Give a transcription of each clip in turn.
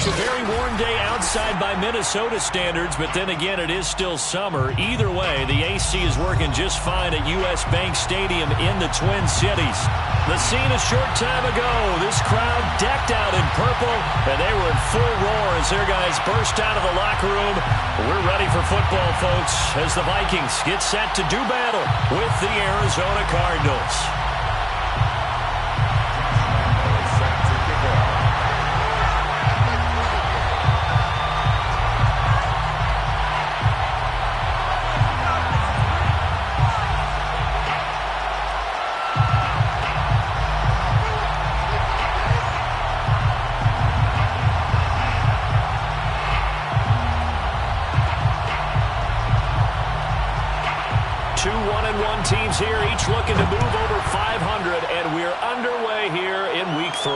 It's a very warm day outside by Minnesota standards, but then again, it is still summer. Either way, the AC is working just fine at U.S. Bank Stadium in the Twin Cities. The scene a short time ago, this crowd decked out in purple, and they were in full roar as their guys burst out of the locker room. We're ready for football, folks, as the Vikings get set to do battle with the Arizona Cardinals. 1-1 teams here, each looking to move over 500, and we're underway here in Week 3.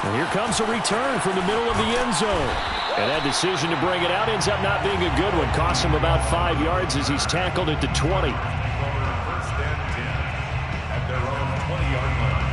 And here comes a return from the middle of the end zone. And that decision to bring it out ends up not being a good one. Costs him about 5 yards as he's tackled at the 20. First and 10 at their own 20-yard line.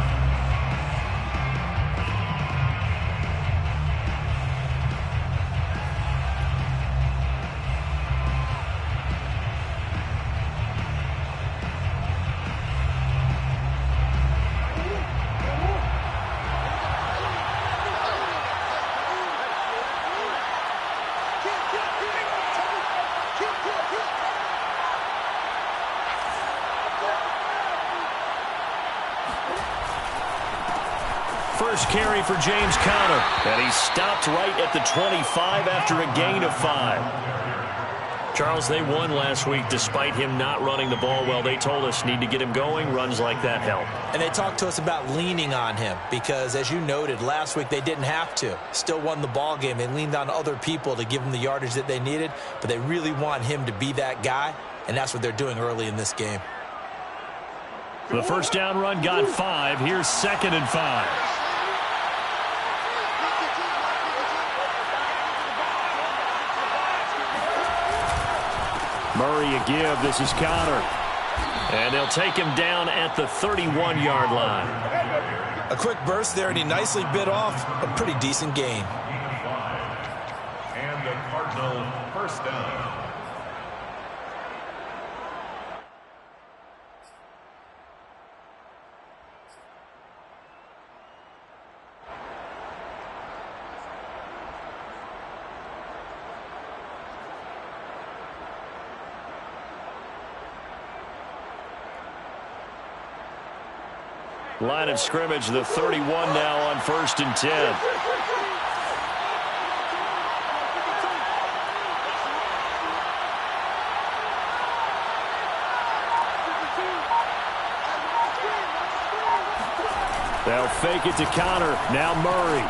First carry for James Conner, and he stopped right at the 25 after a gain of 5. Charles, they won last week despite him not running the ball well. They told us need to get him going. Runs like that help. And they talked to us about leaning on him because, as you noted, last week they didn't have to. Still won the ball game. They leaned on other people to give them the yardage that they needed, but they really want him to be that guy, and that's what they're doing early in this game. The first down run got 5. Here's 2nd and 5. Murray a give. This is Conner. And they'll take him down at the 31-yard line. A quick burst there, and he nicely bit off a pretty decent gain. And the Cardinal first down. Line of scrimmage, the 31 now on 1st and 10. They'll fake it to Conner. Now Murray.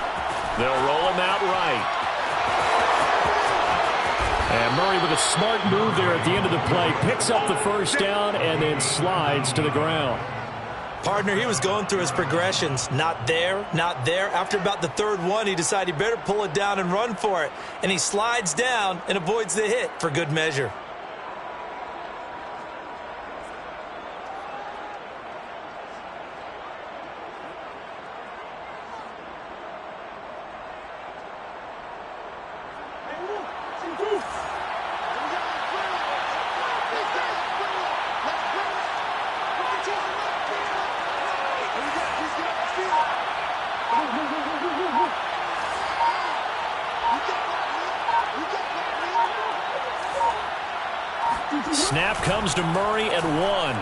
They'll roll him out right. And Murray with a smart move there at the end of the play. Picks up the first down and then slides to the ground. Partner, he was going through his progressions. Not there, not there. After about the 3rd one, he decided he better pull it down and run for it. And he slides down and avoids the hit for good measure. Snap comes to Murray at 1.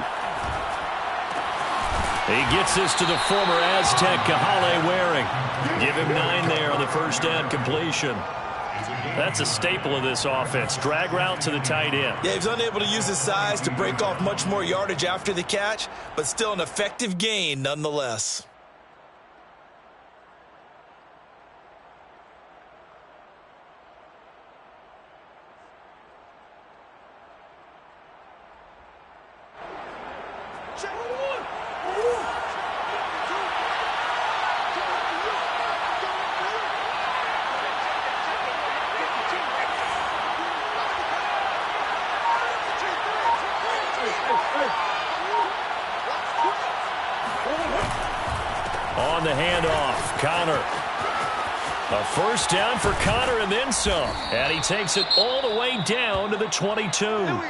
He gets this to the former Aztec, Kahale Waring. Give him 9 there on the first down completion. That's a staple of this offense. Drag route to the tight end. Yeah, he was unable to use his size to break off much more yardage after the catch, but still an effective gain nonetheless. On the handoff, Conner. A first down for Connor and then some. And he takes it all the way down to the 22.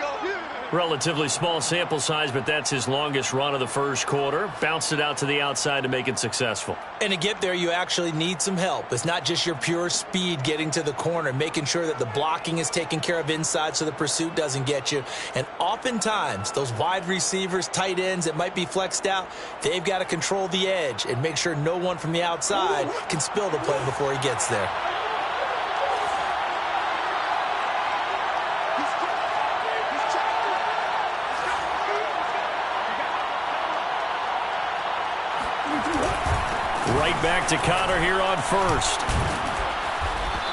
Relatively small sample size, but that's his longest run of the first quarter. Bounced it out to the outside to make it successful. And to get there, you actually need some help. It's not just your pure speed getting to the corner, making sure that the blocking is taken care of inside so the pursuit doesn't get you. And oftentimes, those wide receivers, tight ends that might be flexed out, they've got to control the edge and make sure no one from the outside can spill the play before he gets there. Right back to Connor here on first.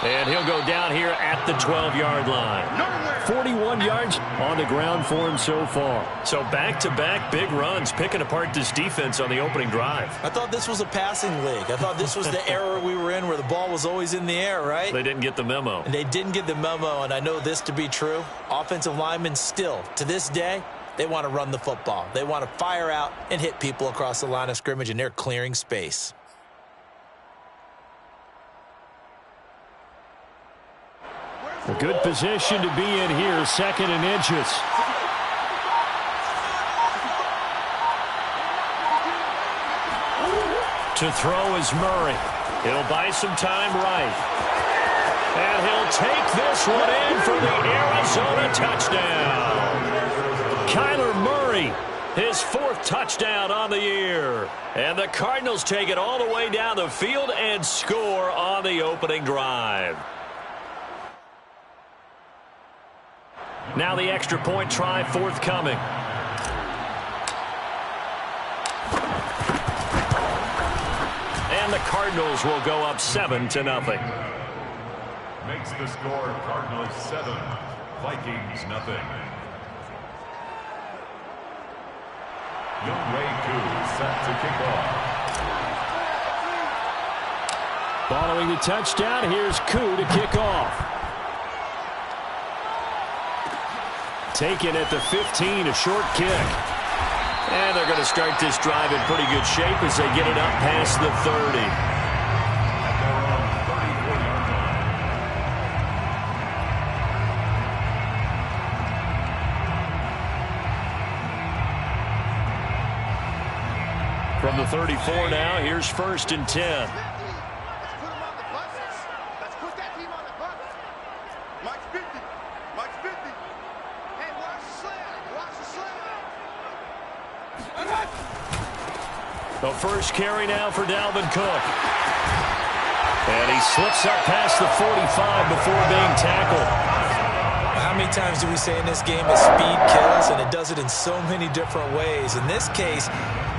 And he'll go down here at the 12-yard line. 41 yards on the ground for him so far. So back-to-back big runs, picking apart this defense on the opening drive. I thought this was a passing league. I thought this was the era we were in where the ball was always in the air, right? They didn't get the memo. And they didn't get the memo, and I know this to be true. Offensive linemen still, to this day, they want to run the football. They want to fire out and hit people across the line of scrimmage, and they're clearing space. A good position to be in here, 2nd and inches. To throw is Murray. He'll buy some time right. And he'll take this one in for the Arizona touchdown. Kyler Murray, his 4th touchdown on the year. And the Cardinals take it all the way down the field and score on the opening drive. Now the extra point try forthcoming. And the Cardinals will go up 7-0. Makes the score Cardinals 7, Vikings nothing. Youngway Koo set to kick off. Following the touchdown, here's Koo to kick off. Taken at the 15, a short kick. And they're going to start this drive in pretty good shape as they get it up past the 30. At their own 34-yard line. From the 34 now, here's 1st and 10. The first carry now for Dalvin Cook. And he slips up past the 45 before being tackled. How many times do we say in this game that speed kills, and it does it in so many different ways? In this case,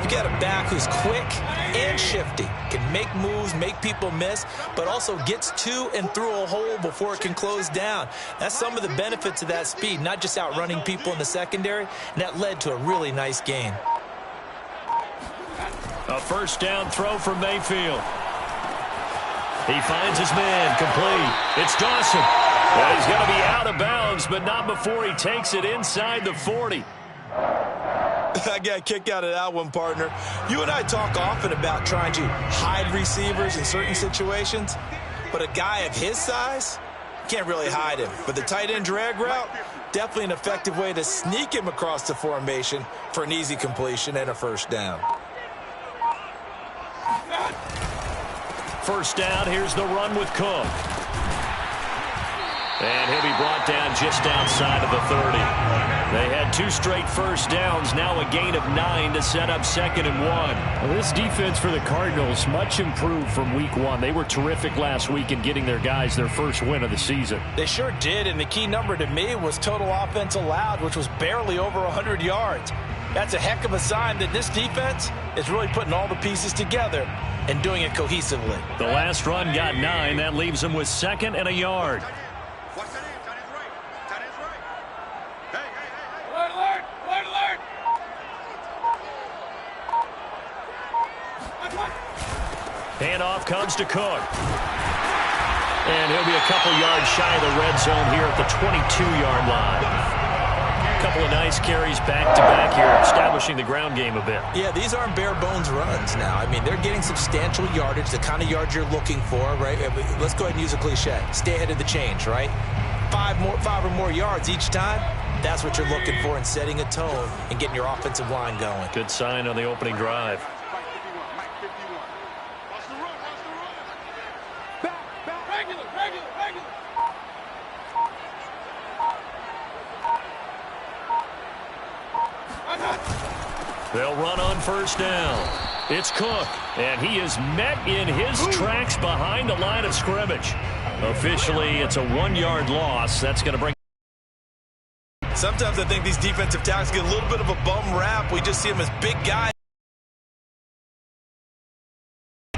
you got a back who's quick and shifty, can make moves, make people miss, but also gets to and through a hole before it can close down. That's some of the benefits of that speed, not just outrunning people in the secondary, and that led to a really nice gain. A first down throw for Mayfield. He finds his man, complete. It's Dawson. Well, he's going to be out of bounds, but not before he takes it inside the 40. I got a kick out of that one, partner. You and I talk often about trying to hide receivers in certain situations, but a guy of his size, can't really hide him. But the tight end drag route, definitely an effective way to sneak him across the formation for an easy completion and a first down. First down, here's the run with Cook. And he'll be brought down just outside of the 30. They had 2 straight first downs, now a gain of 9 to set up 2nd and 1. Well, this defense for the Cardinals, much improved from week 1. They were terrific last week in getting their guys their first win of the season. They sure did, and the key number to me was total offense allowed, which was barely over 100 yards. That's a heck of a sign that this defense is really putting all the pieces together and doing it cohesively. The last run got 9. That leaves them with 2nd and a yard. What's the name? That is right. That is right. Hey. Alert, alert, alert, alert. Handoff comes to Cook. And he'll be a couple yards shy of the red zone here at the 22-yard line. Couple of nice carries back-to-back here, establishing the ground game a bit. Yeah, these aren't bare-bones runs now. I mean, they're getting substantial yardage, the kind of yards you're looking for, right? Let's go ahead and use a cliche. Stay ahead of the change, right? 5 or more yards each time. That's what you're looking for in setting a tone and getting your offensive line going. Good sign on the opening drive. They'll run on first down. It's Cook, and he is met in his tracks behind the line of scrimmage. Officially, it's a 1-yard loss. That's going to bring... Sometimes I think these defensive tackles get a little bit of a bum rap. We just see them as big guys.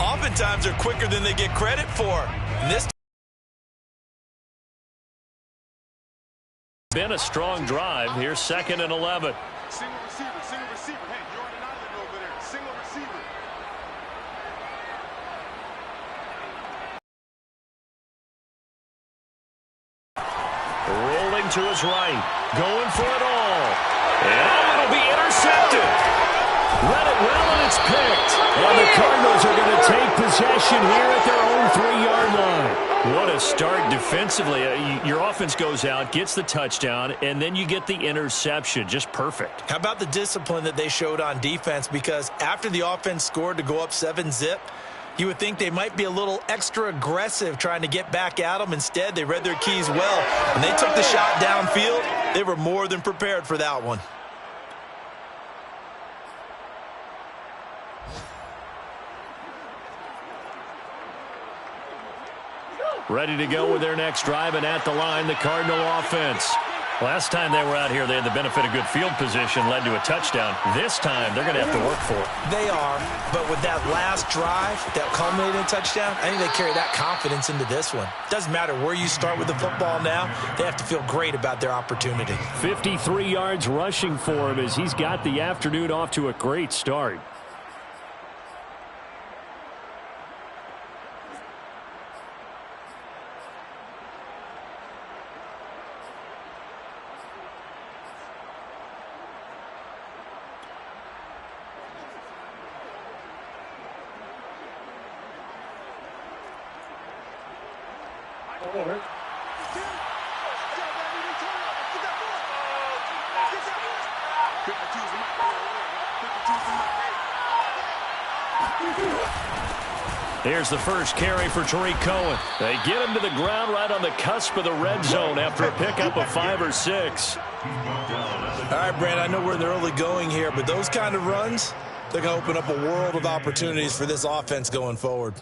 Oftentimes they're quicker than they get credit for. And this been a strong drive. Here's 2nd and 11. Single receiver, single receiver. Hey, you're on an island over there. Single receiver. Rolling to his right. Going for it all. And it'll be intercepted. Read it well, and it's picked. And the Cardinals are going to take possession here at their own 3-yard line. What a start defensively. Your offense goes out, gets the touchdown, and then you get the interception. Just perfect. How about the discipline that they showed on defense? Because after the offense scored to go up 7-zip, you would think they might be a little extra aggressive trying to get back at them. Instead, they read their keys well. When they took the shot downfield, they were more than prepared for that one. Ready to go with their next drive, and at the line, the Cardinal offense. Last time they were out here, they had the benefit of good field position, led to a touchdown. This time, they're going to have to work for it. They are, but with that last drive that culminated in a touchdown, I think they carry that confidence into this one. Doesn't matter where you start with the football now, they have to feel great about their opportunity. 53 yards rushing for him as he's got the afternoon off to a great start. Here's the first carry for Tariq Cohen. They get him to the ground right on the cusp of the red zone after a pickup of 5 or 6. All right, Brand, I know we're in the early going here, but those kind of runs, they're going to open up a world of opportunities for this offense going forward.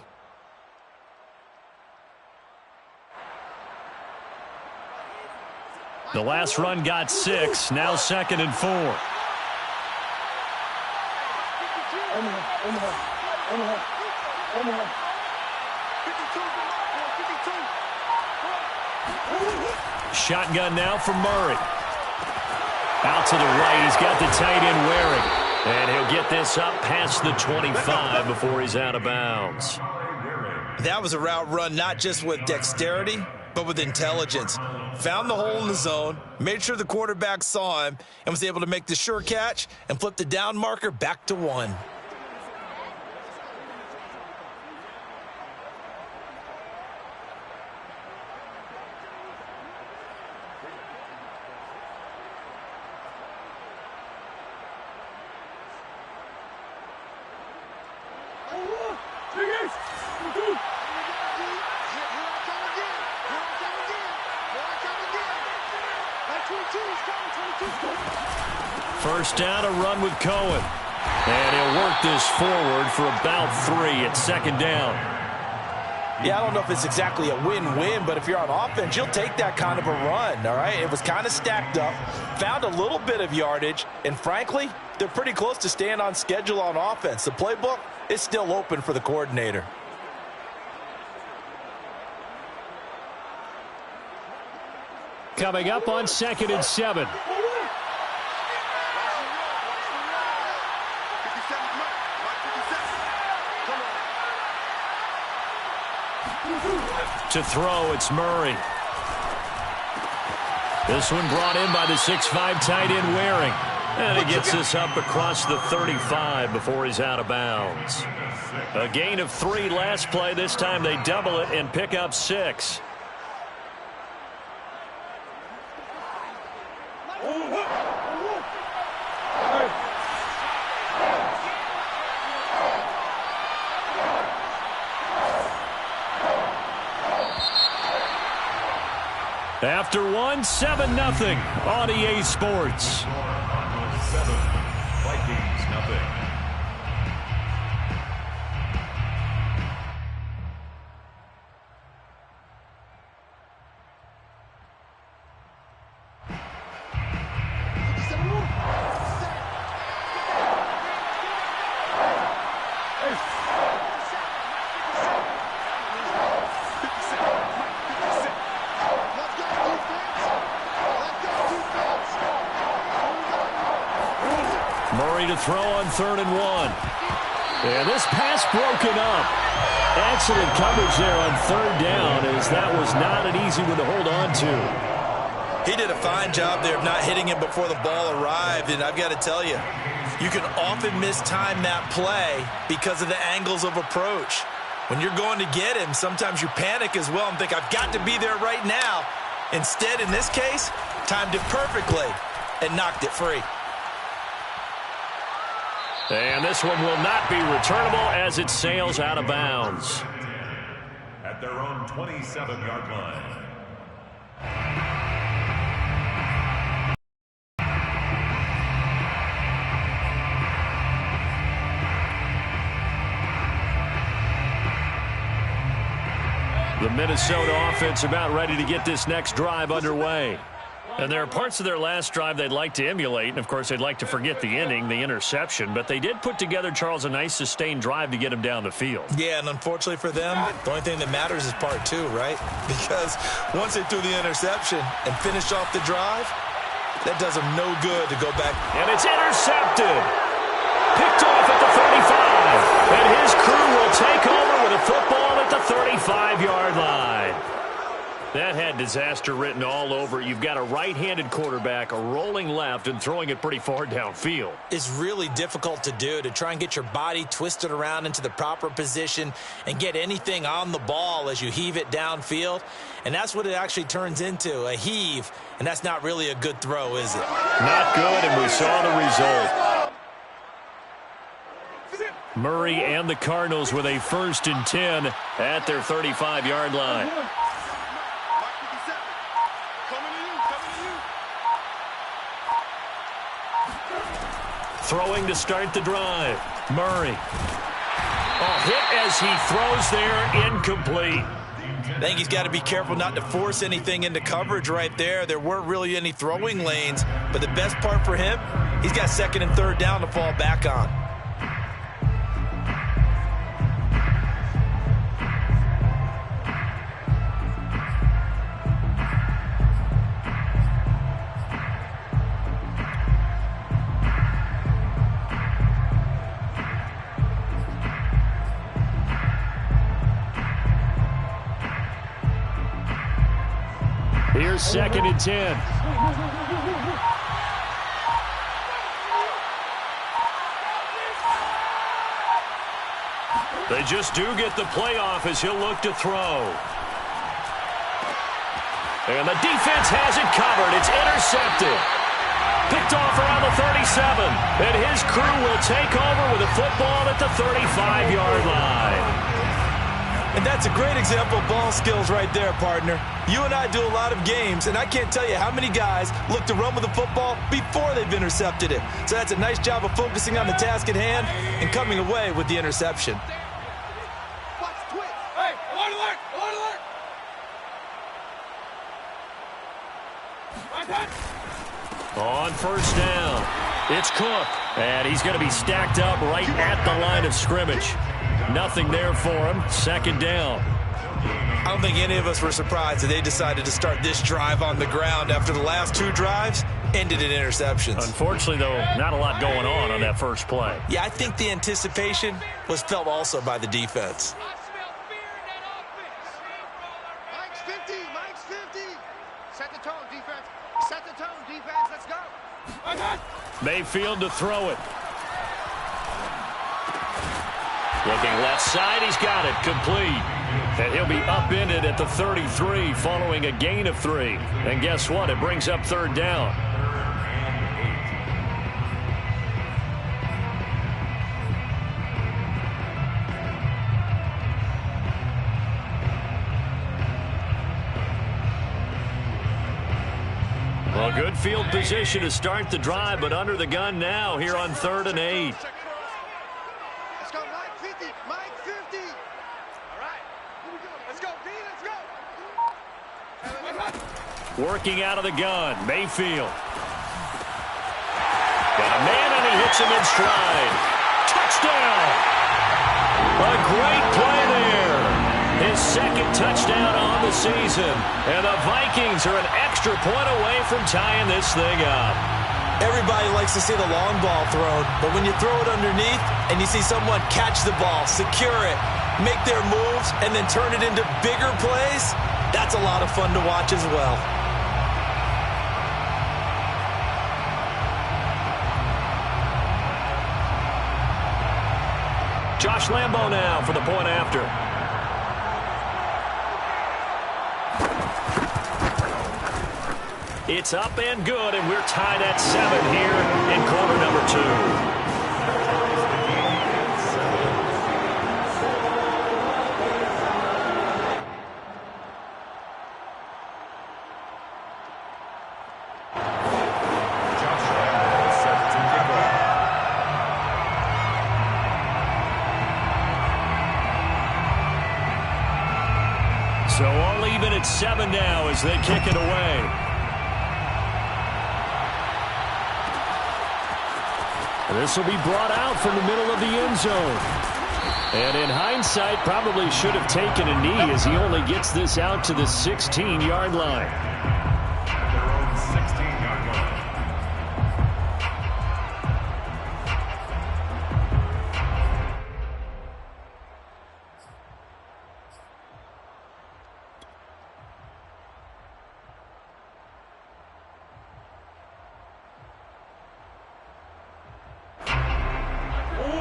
The last run got 6, now 2nd and 4. Shotgun now from Murray. Out to the right, he's got the tight end Waring. And he'll get this up past the 25 before he's out of bounds. That was a route run not just with dexterity, but with intelligence. Found the hole in the zone, made sure the quarterback saw him, and was able to make the sure catch and flip the down marker back to 1. First down, a run with Cohen. And he'll work this forward for about 3 at 2nd down. Yeah, I don't know if it's exactly a win-win, but if you're on offense, you'll take that kind of a run, all right? It was kind of stacked up, found a little bit of yardage, and frankly, they're pretty close to staying on schedule on offense. The playbook is still open for the coordinator. Coming up on 2nd and 7. To throw, it's Murray. This one brought in by the 6'5" tight end Waring. And he gets this up across the 35 before he's out of bounds. A gain of 3 last play. This time they double it and pick up 6. After 1, 7-0 on EA Sports. 7, Vikings 0. Murray to throw on 3rd and 1. And this pass broken up. Excellent coverage there on 3rd down, as that was not an easy one to hold on to. He did a fine job there of not hitting him before the ball arrived, and I've got to tell you, you can often mistime that play because of the angles of approach. When you're going to get him, sometimes you panic as well and think, I've got to be there right now. Instead, in this case, timed it perfectly and knocked it free. And this one will not be returnable as it sails out of bounds. At their own 27-yard line. The Minnesota offense about ready to get this next drive underway. And there are parts of their last drive they'd like to emulate, and of course they'd like to forget the ending, the interception, but they did put together, Charles, a nice sustained drive to get them down the field. Yeah, and unfortunately for them, the only thing that matters is part 2, right? Because once they threw the interception and finished off the drive, that does them no good to go back. And it's intercepted. Picked off at the 35. And his crew will take over with a football at the 35-yard line. That had disaster written all over it. You've got a right-handed quarterback rolling left and throwing it pretty far downfield. It's really difficult to do, to try and get your body twisted around into the proper position and get anything on the ball as you heave it downfield. And that's what it actually turns into, a heave. And that's not really a good throw, is it? Not good, and we saw the result. Murray and the Cardinals with a 1st and 10 at their 35-yard line. Throwing to start the drive. Murray. Hit as he throws there, incomplete. I think he's got to be careful not to force anything into coverage right there. There weren't really any throwing lanes, but the best part for him, he's got 2nd and 3rd down to fall back on. Here's 2nd and 10. They just do get the playoff as he'll look to throw. And the defense has it covered. It's intercepted. Picked off around the 37. And his crew will take over with a football at the 35-yard line. And that's a great example of ball skills right there, partner. You and I do a lot of games, and I can't tell you how many guys look to run with the football before they've intercepted it. So that's a nice job of focusing on the task at hand and coming away with the interception. Hey, alert, alert, alert, alert. On 1st down, it's Cook. And he's going to be stacked up right at the line of scrimmage. Nothing there for him. 2nd down. I don't think any of us were surprised that they decided to start this drive on the ground after the last 2 drives ended in interceptions. Unfortunately, though, not a lot going on that first play. Yeah, I think the anticipation was felt also by the defense. I smell fear in that offense. Mike's 50, Mike's 50. Set the tone, defense. tone, defense. Let's go. Mayfield to throw it. Looking left side, he's got it, complete. And he'll be upended at the 33 following a gain of 3. And guess what? It brings up 3rd down. Well, good field position to start the drive, but under the gun now here on 3rd and 8. Let's go, Mike 50. Mike 50. All right. Here we go. Let's go, D. Let's go. Working out of the gun, Mayfield. Got a man, and he hits him in stride. Touchdown! A great play there. His 2nd touchdown on the season. And the Vikings are an extra point away from tying this thing up. Everybody likes to see the long ball thrown, but when you throw it underneath and you see someone catch the ball, secure it, make their moves, and then turn it into bigger plays, that's a lot of fun to watch as well. Josh Lambo now for the point after. It's up and good, and we're tied at 7 here in quarter number 2. So all even at 7 now as they kick it away. This will be brought out from the middle of the end zone. And in hindsight, probably should have taken a knee as he only gets this out to the 16-yard line. Their own 16-yard line.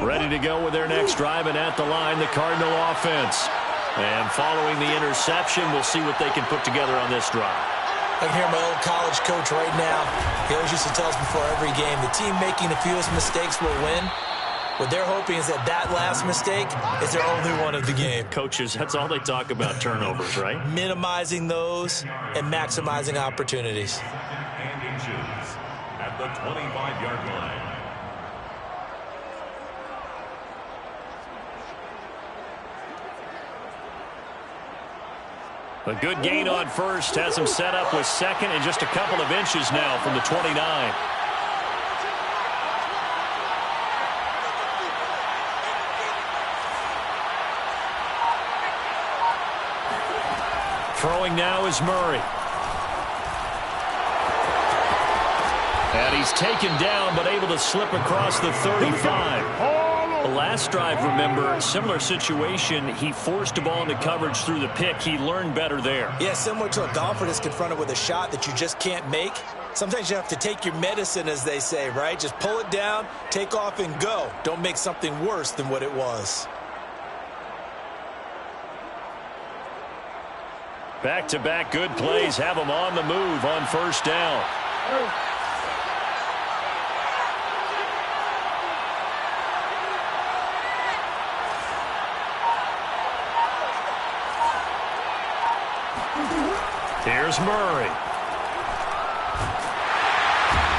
Ready to go with their next drive, and at the line, the Cardinal offense. And following the interception, we'll see what they can put together on this drive. I can hear my old college coach right now. He always used to tell us before every game, the team making the fewest mistakes will win. What they're hoping is that last mistake is their only one of the game. Coaches, that's all they talk about, turnovers, right? Minimizing those and maximizing opportunities. And inches at the 25-yard line. A good gain on first has him set up with 2nd and just a couple of inches now from the 29. Throwing now is Murray. And he's taken down but able to slip across the 35. The last drive, remember, similar situation. He forced a ball into coverage through the pick. He learned better there. Yeah, similar to a golfer that's confronted with a shot that you just can't make. Sometimes you have to take your medicine, as they say, right? Just pull it down, take off, and go. Don't make something worse than what it was. Back-to-back good plays have him on the move on first down. Here's Murray.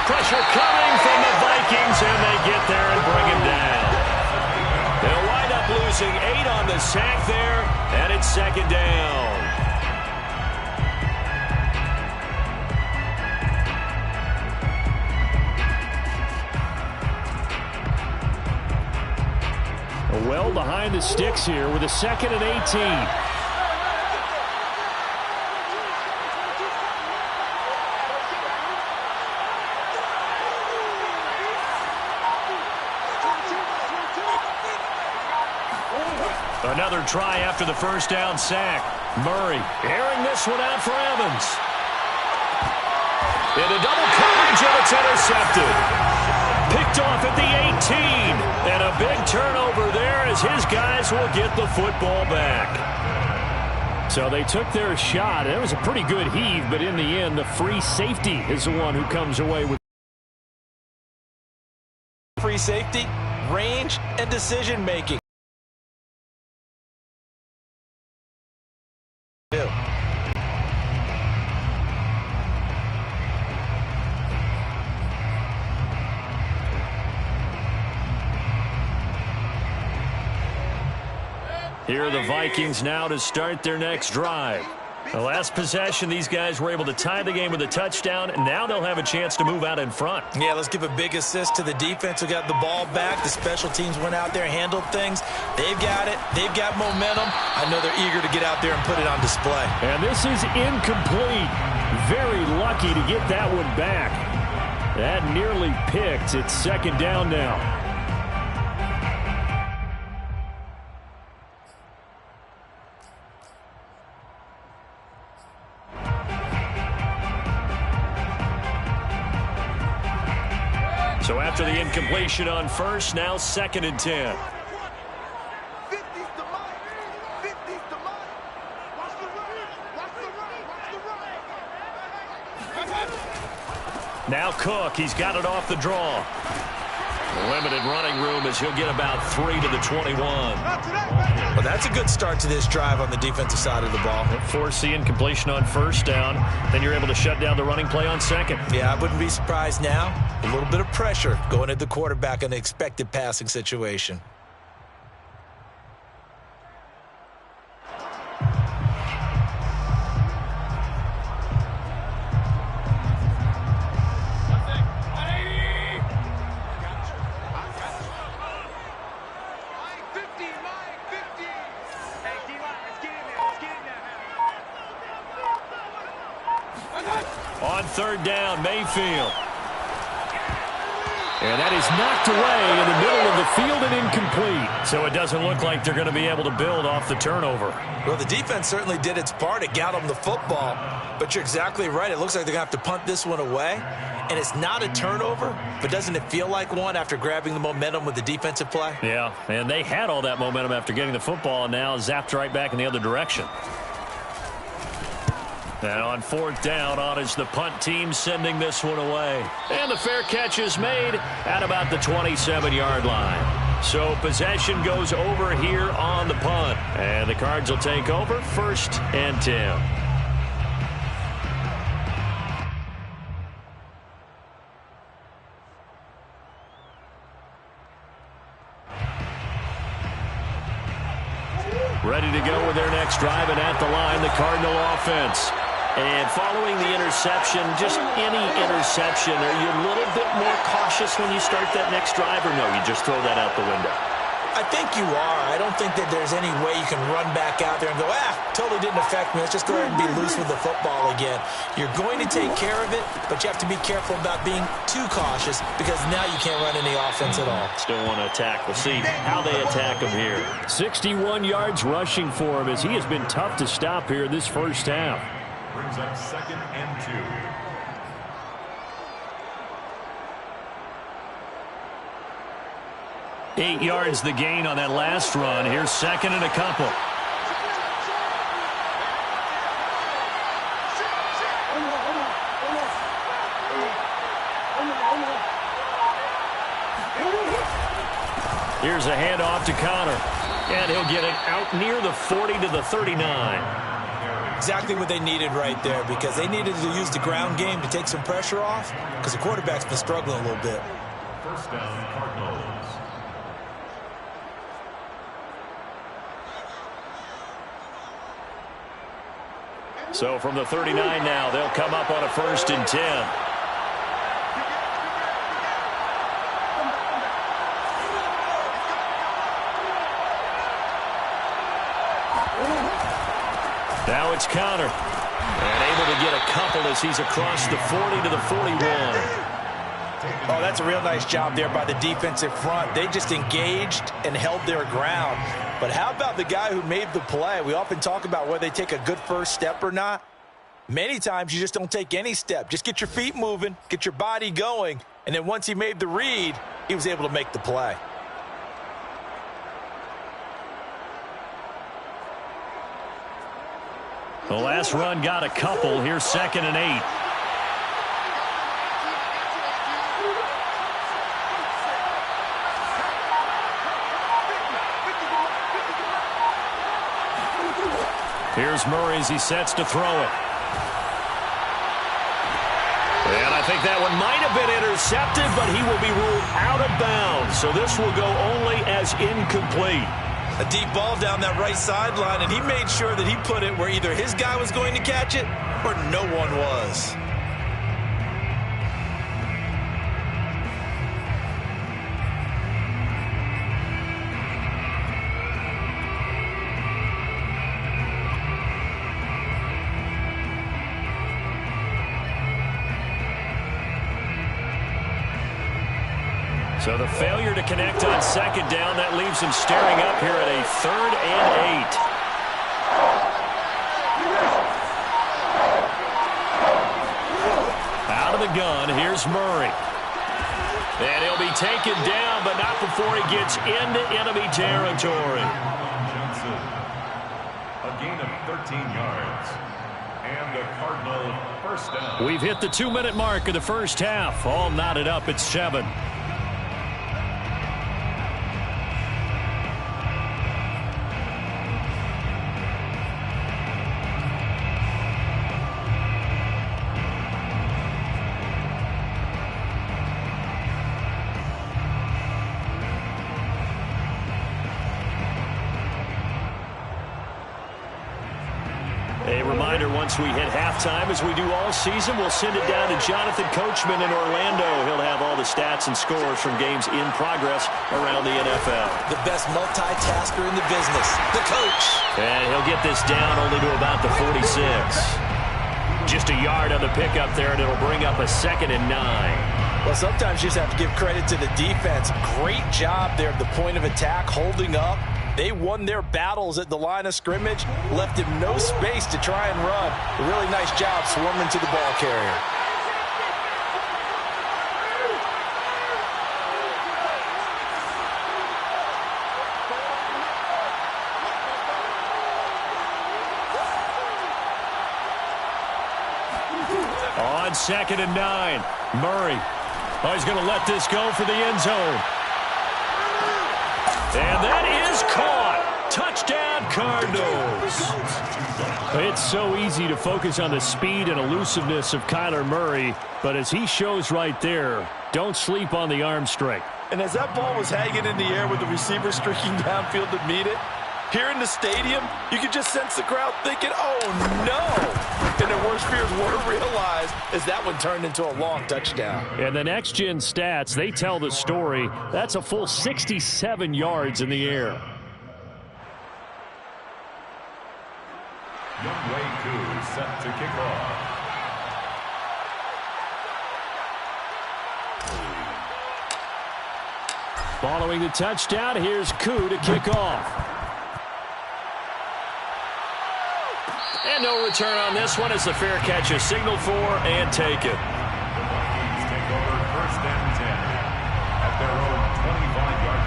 Pressure coming from the Vikings, and they get there and bring him down. They'll wind up losing 8 on the sack there, and it's 2nd down. Well behind the sticks here with a 2nd and 18. Another try after the first down sack. Murray airing this one out for Evans. Into double coverage, and it's intercepted. Picked off at the 18. And a big turnover there as his guys will get the football back. So they took their shot. It was a pretty good heave, but in the end, the free safety is the one who comes away with free safety, range, and decision-making. Here are the Vikings now to start their next drive. The last possession, these guys were able to tie the game with a touchdown, and now they'll have a chance to move out in front. Yeah, let's give a big assist to the defense who got the ball back. The special teams went out there, handled things. They've got it. They've got momentum. I know they're eager to get out there and put it on display. And this is incomplete. Very lucky to get that one back. That nearly picked. It's second down now. So after the incompletion on first, now 2nd and 10. 50's the Mike. 50's the Mike. Watch the run. Watch the run. Watch the run. Now Cook, he's got it off the draw. Limited running room as he'll get about 3 to the 21. Well, that's a good start to this drive on the defensive side of the ball. Force the incompletion on first down. Then you're able to shut down the running play on second. Yeah, I wouldn't be surprised now. A little bit of pressure going at the quarterback in the expected passing situation. On third down, Mayfield. And that is knocked away in the middle of the field and incomplete. So it doesn't look like they're going to be able to build off the turnover. Well, the defense certainly did its part. It got them the football. But you're exactly right. It looks like they're going to have to punt this one away. And it's not a turnover, but doesn't it feel like one after grabbing the momentum with the defensive play? Yeah, and they had all that momentum after getting the football and now zapped right back in the other direction. And on fourth down, on is the punt team sending this one away. And the fair catch is made at about the 27-yard line. So possession goes over here on the punt. And the Cards will take over 1st and 10. Ready to go with their next drive, and at the line, the Cardinal offense. And following the interception, just any interception, are you a little bit more cautious when you start that next drive, or no, you just throw that out the window? I think you are. I don't think that there's any way you can run back out there and go, totally didn't affect me. Let's just go ahead and be loose with the football again. You're going to take care of it, but you have to be careful about being too cautious because now you can't run any offense at all. Still want to attack. We'll see how they attack him here. 61 yards rushing for him as he has been tough to stop here this first half. Brings up 2nd and 2. Eight yards the gain on that last run. Here's 2nd and a couple. Here's a handoff to Connor. And he'll get it out near the 40 to the 39. Exactly what they needed right there because they needed to use the ground game to take some pressure off because the quarterback's been struggling a little bit. First down, Cardinals. So from the 39 now, they'll come up on a 1st and 10. Now it's Connor. And able to get a couple as he's across the 40 to the 41. Oh, that's a real nice job there by the defensive front. They just engaged and held their ground. But how about the guy who made the play? We often talk about whether they take a good first step or not. Many times you just don't take any step. Just get your feet moving, get your body going, and then once he made the read, he was able to make the play. The last run got a couple. Here's 2nd and 8. Here's Murray as he sets to throw it. And I think that one might have been intercepted, but he will be ruled out of bounds. So this will go only as incomplete. A deep ball down that right sideline, and he made sure that he put it where either his guy was going to catch it or no one was. So the failure to connect on 2nd down, that leaves him staring up here at a 3rd and 8. Out of the gun, here's Murray. And he'll be taken down, but not before he gets into enemy territory. Johnson, a gain of 13 yards. And the Cardinal first down. We've hit the 2-minute mark of the first half. All knotted up at 7. A reminder, once we hit halftime, as we do all season, we'll send it down to Jonathan Coachman in Orlando. He'll have all the stats and scores from games in progress around the NFL. The best multitasker in the business, the coach. And he'll get this down only to about the 46. Just a yard on the pickup there, and it'll bring up a 2nd and 9. Well, sometimes you just have to give credit to the defense. Great job there at the point of attack, holding up. They won their battles at the line of scrimmage, left him no space to try and run. A really nice job swarming to the ball carrier. On 2nd and 9, Murray. Oh, he's going to let this go for the end zone. And that is caught. Touchdown, Cardinals. It's so easy to focus on the speed and elusiveness of Kyler Murray, but as he shows right there, don't sleep on the arm strength. And as that ball was hanging in the air with the receiver streaking downfield to meet it, here in the stadium, you could just sense the crowd thinking, oh, no. And their worst fears were realized as that one turned into a long touchdown. And the next-gen stats, they tell the story. That's a full 67 yards in the air. Young Way 2 set to kick off. Following the touchdown, here's Koo to kick off. And no return on this one as the fair catch is signaled for and taken. The Vikings take over 1st and 10 at their own 25-yard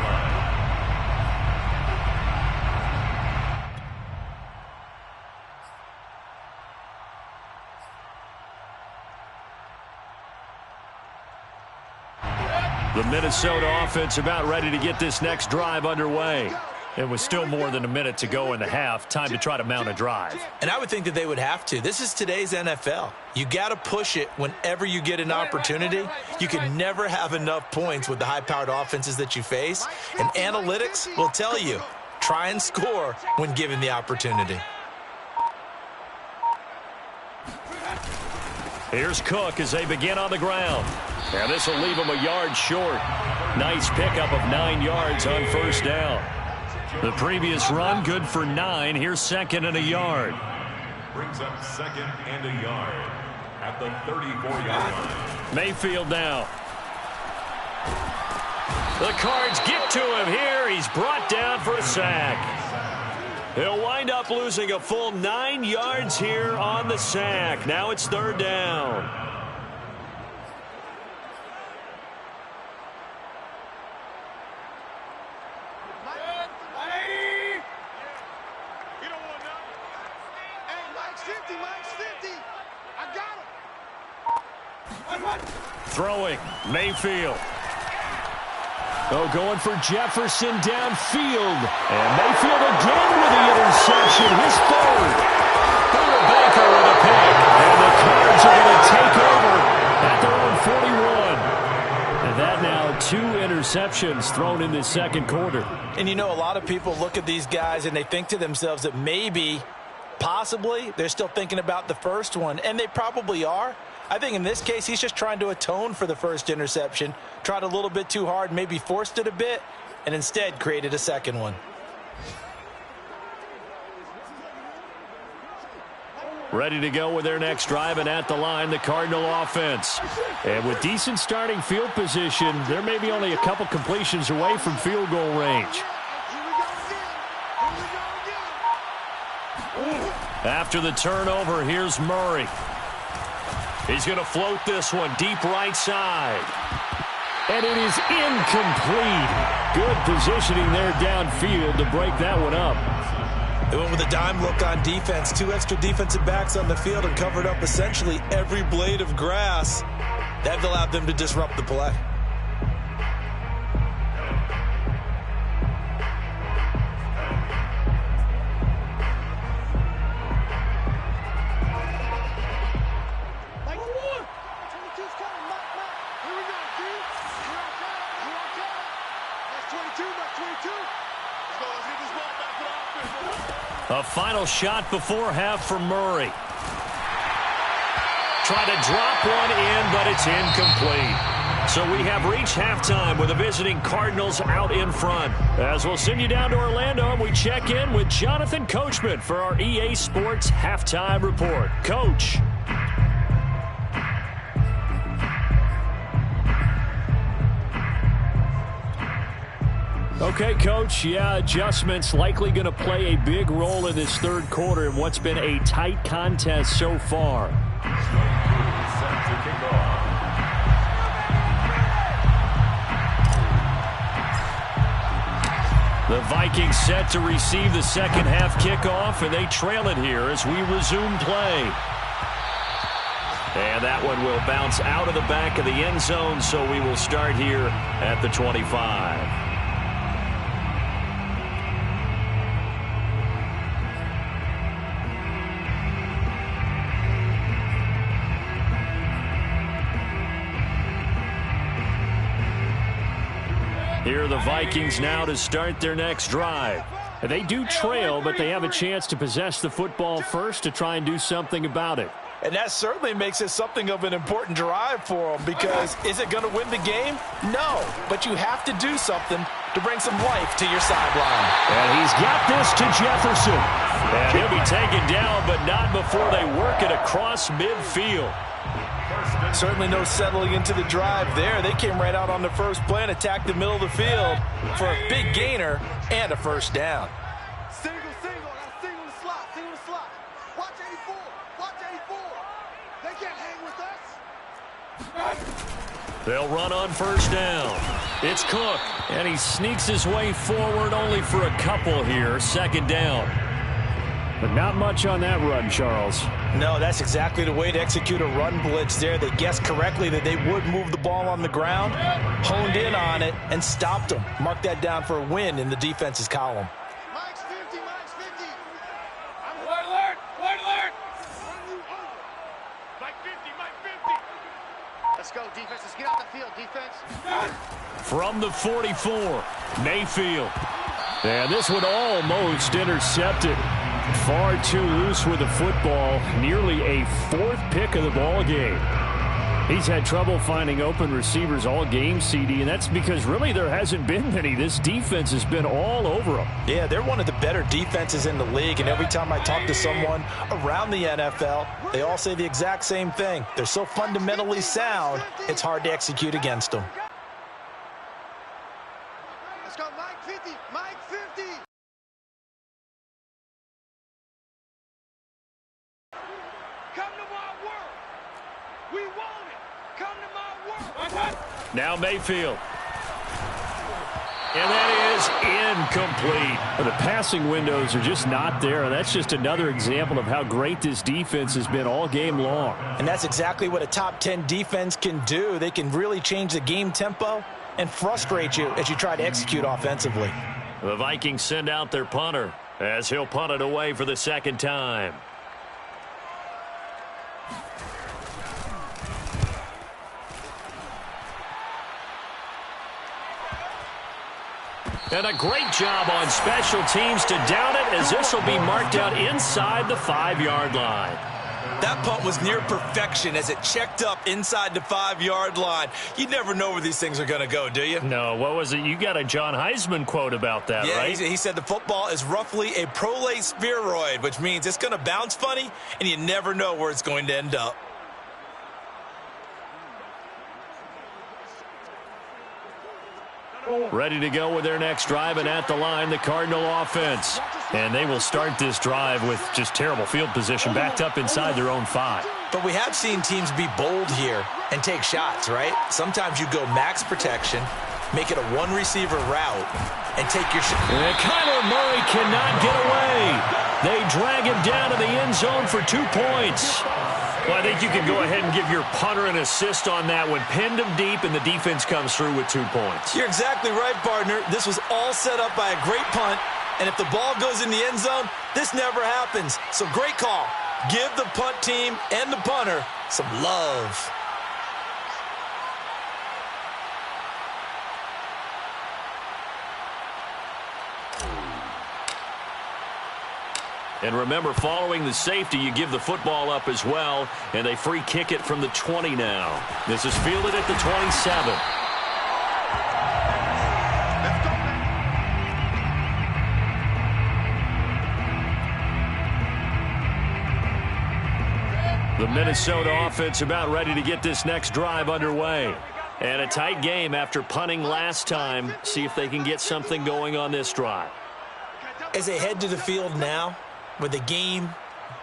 line. The Minnesota offense about ready to get this next drive underway. And with still more than a minute to go in the half, time to try to mount a drive. And I would think that they would have to. This is today's NFL. You got to push it whenever you get an opportunity. You can never have enough points with the high-powered offenses that you face. And analytics will tell you, try and score when given the opportunity. Here's Cook as they begin on the ground. And this will leave him a yard short. Nice pickup of 9 yards on 1st down. The previous run good for 9. Here's 2nd and a yard. Brings up 2nd and a yard at the 34-yard line. Mayfield now. The Cards get to him here. He's brought down for a sack. He'll wind up losing a full 9 yards here on the sack. Now it's 3rd down. Throwing, Mayfield. Oh, going for Jefferson downfield. And Mayfield again with the interception. His 3rd. Buda Baker with a pick. And the Cards are going to take over at their own 41. And that now 2 interceptions thrown in this second quarter. And you know, a lot of people look at these guys and they think to themselves that maybe, possibly, they're still thinking about the first one. And they probably are. I think in this case, he's just trying to atone for the first interception. Tried a little bit too hard, maybe forced it a bit, and instead created a second one. Ready to go with their next drive, and at the line, the Cardinal offense. And with decent starting field position, there may be only a couple completions away from field goal range. After the turnover, here's Murray. He's going to float this one deep right side. And it is incomplete. Good positioning there downfield to break that one up. They went with a dime look on defense. 2 extra defensive backs on the field and covered up essentially every blade of grass. That allowed them to disrupt the play. A final shot before half for Murray. Try to drop one in, but it's incomplete. So we have reached halftime with the visiting Cardinals out in front. As we'll send you down to Orlando, and we check in with Jonathan Coachman for our EA Sports Halftime Report. Coach. Okay, Coach, yeah, adjustments likely going to play a big role in this third quarter in what's been a tight contest so far. The Vikings set to receive the second half kickoff, and they trail it here as we resume play. And that one will bounce out of the back of the end zone, so we will start here at the 25. Here are the Vikings now to start their next drive. They do trail, but they have a chance to possess the football first to try and do something about it. And that certainly makes it something of an important drive for them, because is it going to win the game? No, but you have to do something to bring some life to your sideline. And he's got this to Jefferson. And he'll be taken down, but not before they work it across midfield. Certainly no settling into the drive there. They came right out on the first play and attacked the middle of the field for a big gainer and a first down. Single, now single the slot. Watch 84, watch 84. They can't hang with us. They'll run on first down. It's Cook, and he sneaks his way forward only for a couple here. Second down. But not much on that run, Charles. No, that's exactly the way to execute a run blitz there. They guessed correctly that they would move the ball on the ground, honed in on it, and stopped them. Mark that down for a win in the defense's column. Mike's 50. White alert! Mike 50. Let's go, defense. Let's get out the field, defense. From the 44, Mayfield. And this one almost intercepted. Far too loose with the football. Nearly a 4th pick of the ball game. He's had trouble finding open receivers all game, CD, and that's because really there hasn't been many. This defense has been all over them. Yeah, they're one of the better defenses in the league, and every time I talk to someone around the NFL, they all say the exact same thing. They're so fundamentally sound, it's hard to execute against them. world. We want it. Come to my world. Now Mayfield. And that is incomplete. The passing windows are just not there. That's just another example of how great this defense has been all game long. And that's exactly what a top 10 defense can do. They can really change the game tempo and frustrate you as you try to execute offensively. The Vikings send out their punter as he'll punt it away for the second time. And a great job on special teams to down it, as this will be marked out inside the 5-yard line. That punt was near perfection as it checked up inside the 5-yard line. You never know where these things are going to go, do you? No, what was it? You got a John Heisman quote about that, yeah, right? He said the football is roughly a prolate spheroid, which means it's going to bounce funny, and you never know where it's going to end up. Ready to go with their next drive, and at the line, the Cardinal offense. And they will start this drive with just terrible field position, backed up inside their own 5. But we have seen teams be bold here and take shots, right? Sometimes you go max protection, make it a one-receiver route, and take your shot. And Kyler Murray cannot get away. They drag him down to the end zone for 2 points. Well, I think you can go ahead and give your punter an assist on that one. Pinned him deep, and the defense comes through with 2 points. You're exactly right, partner. This was all set up by a great punt, and if the ball goes in the end zone, this never happens. So great call. Give the punt team and the punter some love. And remember, following the safety, you give the football up as well, and they free kick it from the 20 now. This is fielded at the 27. The Minnesota offense about ready to get this next drive underway. And a tight game after punting last time. See if they can get something going on this drive. As they head to the field now, with the game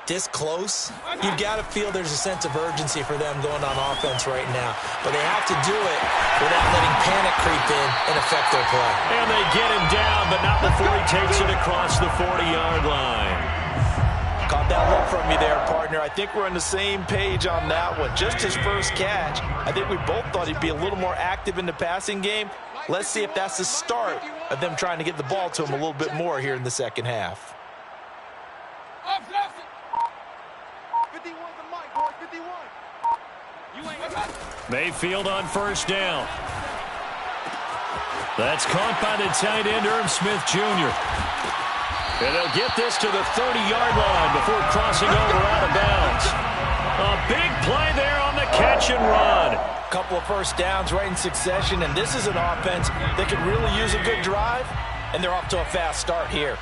this close, you've got to feel there's a sense of urgency for them going on offense right now. But they have to do it without letting panic creep in and affect their play. And they get him down, but not before he takes it across the 40-yard line. Caught that look from you there, partner. I think we're on the same page on that one. Just his first catch, I think we both thought he'd be a little more active in the passing game. Let's see if that's the start of them trying to get the ball to him a little bit more here in the second half. 51 the mic, boy, 51. You ain't Mayfield on first down. That's caught by the tight end, Irv Smith Jr. And they'll get this to the 30-yard line before crossing over out of bounds. A big play there on the catch and run. Couple of first downs right in succession, and this is an offense that could really use a good drive, and they're off to a fast start here.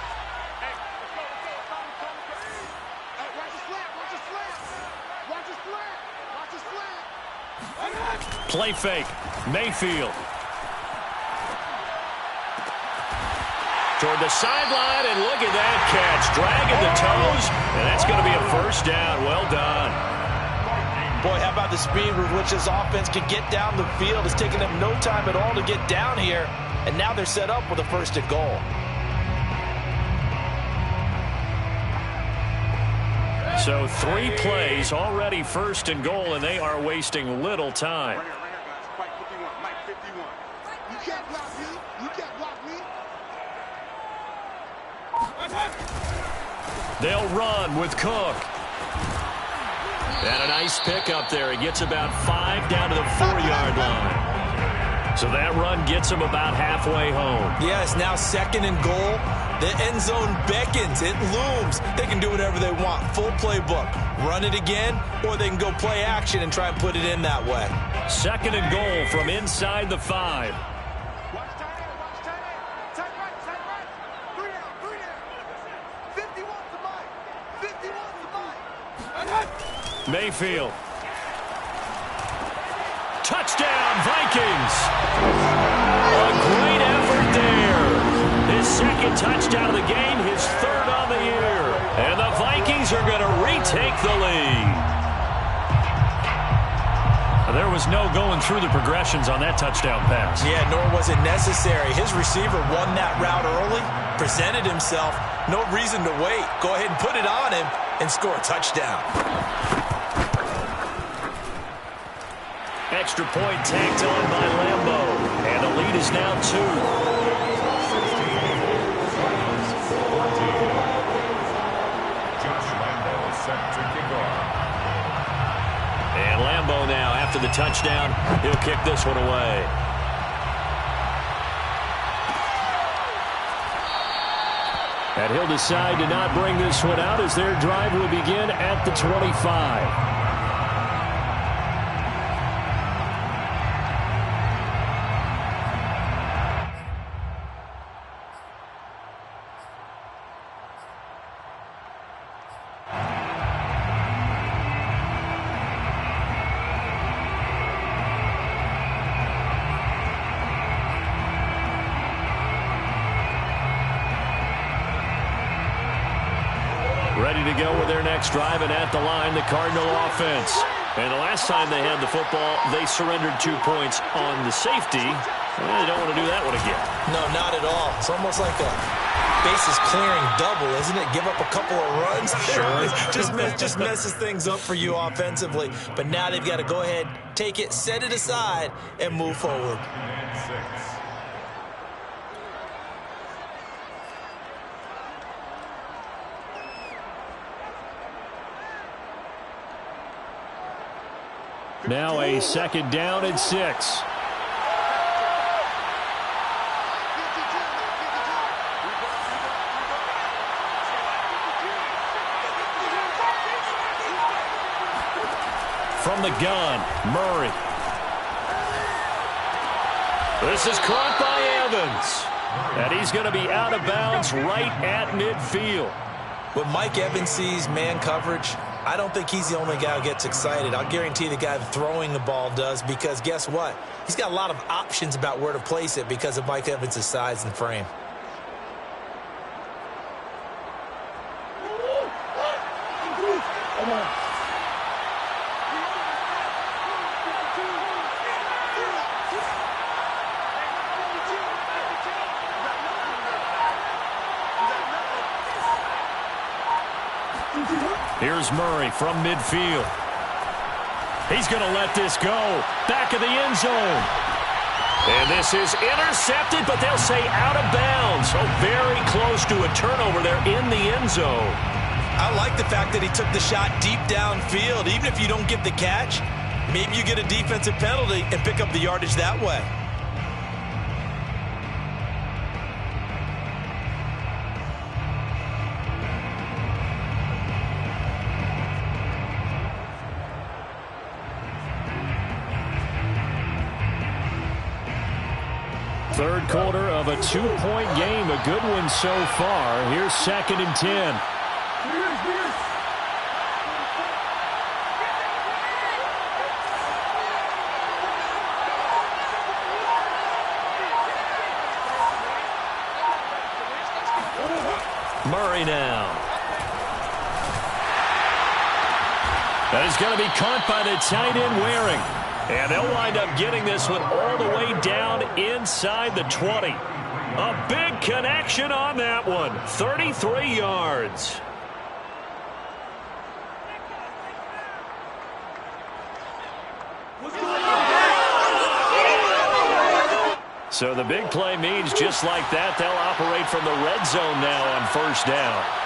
Play fake. Mayfield. Toward the sideline, and look at that catch. Dragging the toes, and that's going to be a first down. Well done. Boy, how about the speed with which this offense can get down the field? It's taken them no time at all to get down here, and now they're set up with a first and goal. So 3 plays, already first and goal, and they are wasting little time. You can't block me. You can't block me. They'll run with Cook. And a nice pickup there. He gets about 5 down to the 4-yard line. So that run gets him about halfway home. Yeah, it's now second and goal. The end zone beckons. It looms. They can do whatever they want. Full playbook. Run it again, or they can go play action and try and put it in that way. Second and goal from inside the 5. Watch tight end, watch tight end. Tight right. 3 down. 51's the mic. 51's the mic. Mayfield. Touchdown, Vikings. A great effort there. His second touchdown of the game, his third on the year. And the Vikings are going to retake the lead. was no going through the progressions on that touchdown pass. Yeah, nor was it necessary. His receiver won that route early, presented himself, no reason to wait. Go ahead and put it on him and score a touchdown. Extra point tacked on by Lambo. And the lead is now 2. And Lambo now, after the touchdown, he'll kick this one away. And he'll decide to not bring this one out as their drive will begin at the 25. Ready to go with their next drive, and at the line, the Cardinal offense. And the last time they had the football, they surrendered 2 points on the safety. Well, they don't want to do that one again. No, not at all. It's almost like a bases clearing double, isn't it? Give up a couple of runs. Sure. just messes things up for you offensively. But now they've got to go ahead, take it, set it aside, and move forward. Now a 2nd down and 6. From the gun, Murray. This is caught by Evans. And he's going to be out of bounds right at midfield. When Mike Evans sees man coverage, I don't think he's the only guy who gets excited. I'll guarantee the guy throwing the ball does, because guess what? He's got a lot of options about where to place it because of Mike Evans' size and frame. Here's Murray from midfield. He's going to let this go. Back of the end zone. And this is intercepted, but they'll say out of bounds. So very close to a turnover there in the end zone. I like the fact that he took the shot deep downfield. Even if you don't get the catch, maybe you get a defensive penalty and pick up the yardage that way. Third quarter of a 2-point game. A good one so far. Here's 2nd and 10. Murray now. That is going to be caught by the tight end Waring. And they'll wind up getting this one all the way down inside the 20. A big connection on that one. 33 yards. So the big play means just like that, they'll operate from the red zone now on 1st down.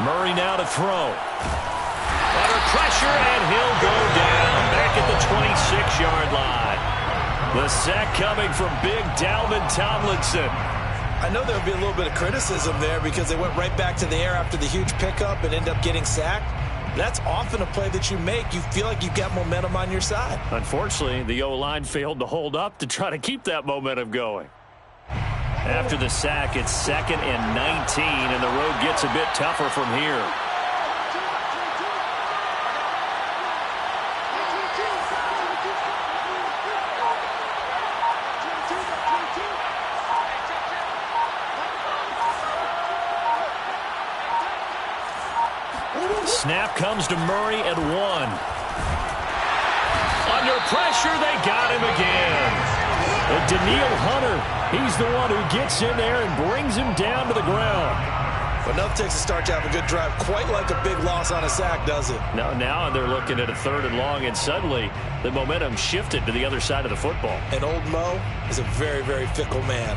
Murray now to throw. Under pressure, and he'll go down back at the 26-yard line. The sack coming from big Dalvin Tomlinson. I know there'll be a little bit of criticism there because they went right back to the air after the huge pickup and ended up getting sacked. That's often a play that you make. You feel like you've got momentum on your side. Unfortunately, the O-line failed to hold up to try to keep that momentum going. After the sack, it's 2nd and 19, and the road gets a bit tougher from here. snap comes to Murray at 1. Under pressure, they got him again. And Daniil Hunter, he's the one who gets in there and brings him down to the ground. Well, enough takes a start to have a good drive, quite like a big loss on a sack, does it? Now they're looking at a 3rd and long, and suddenly the momentum shifted to the other side of the football. And old Mo is a very, very fickle man.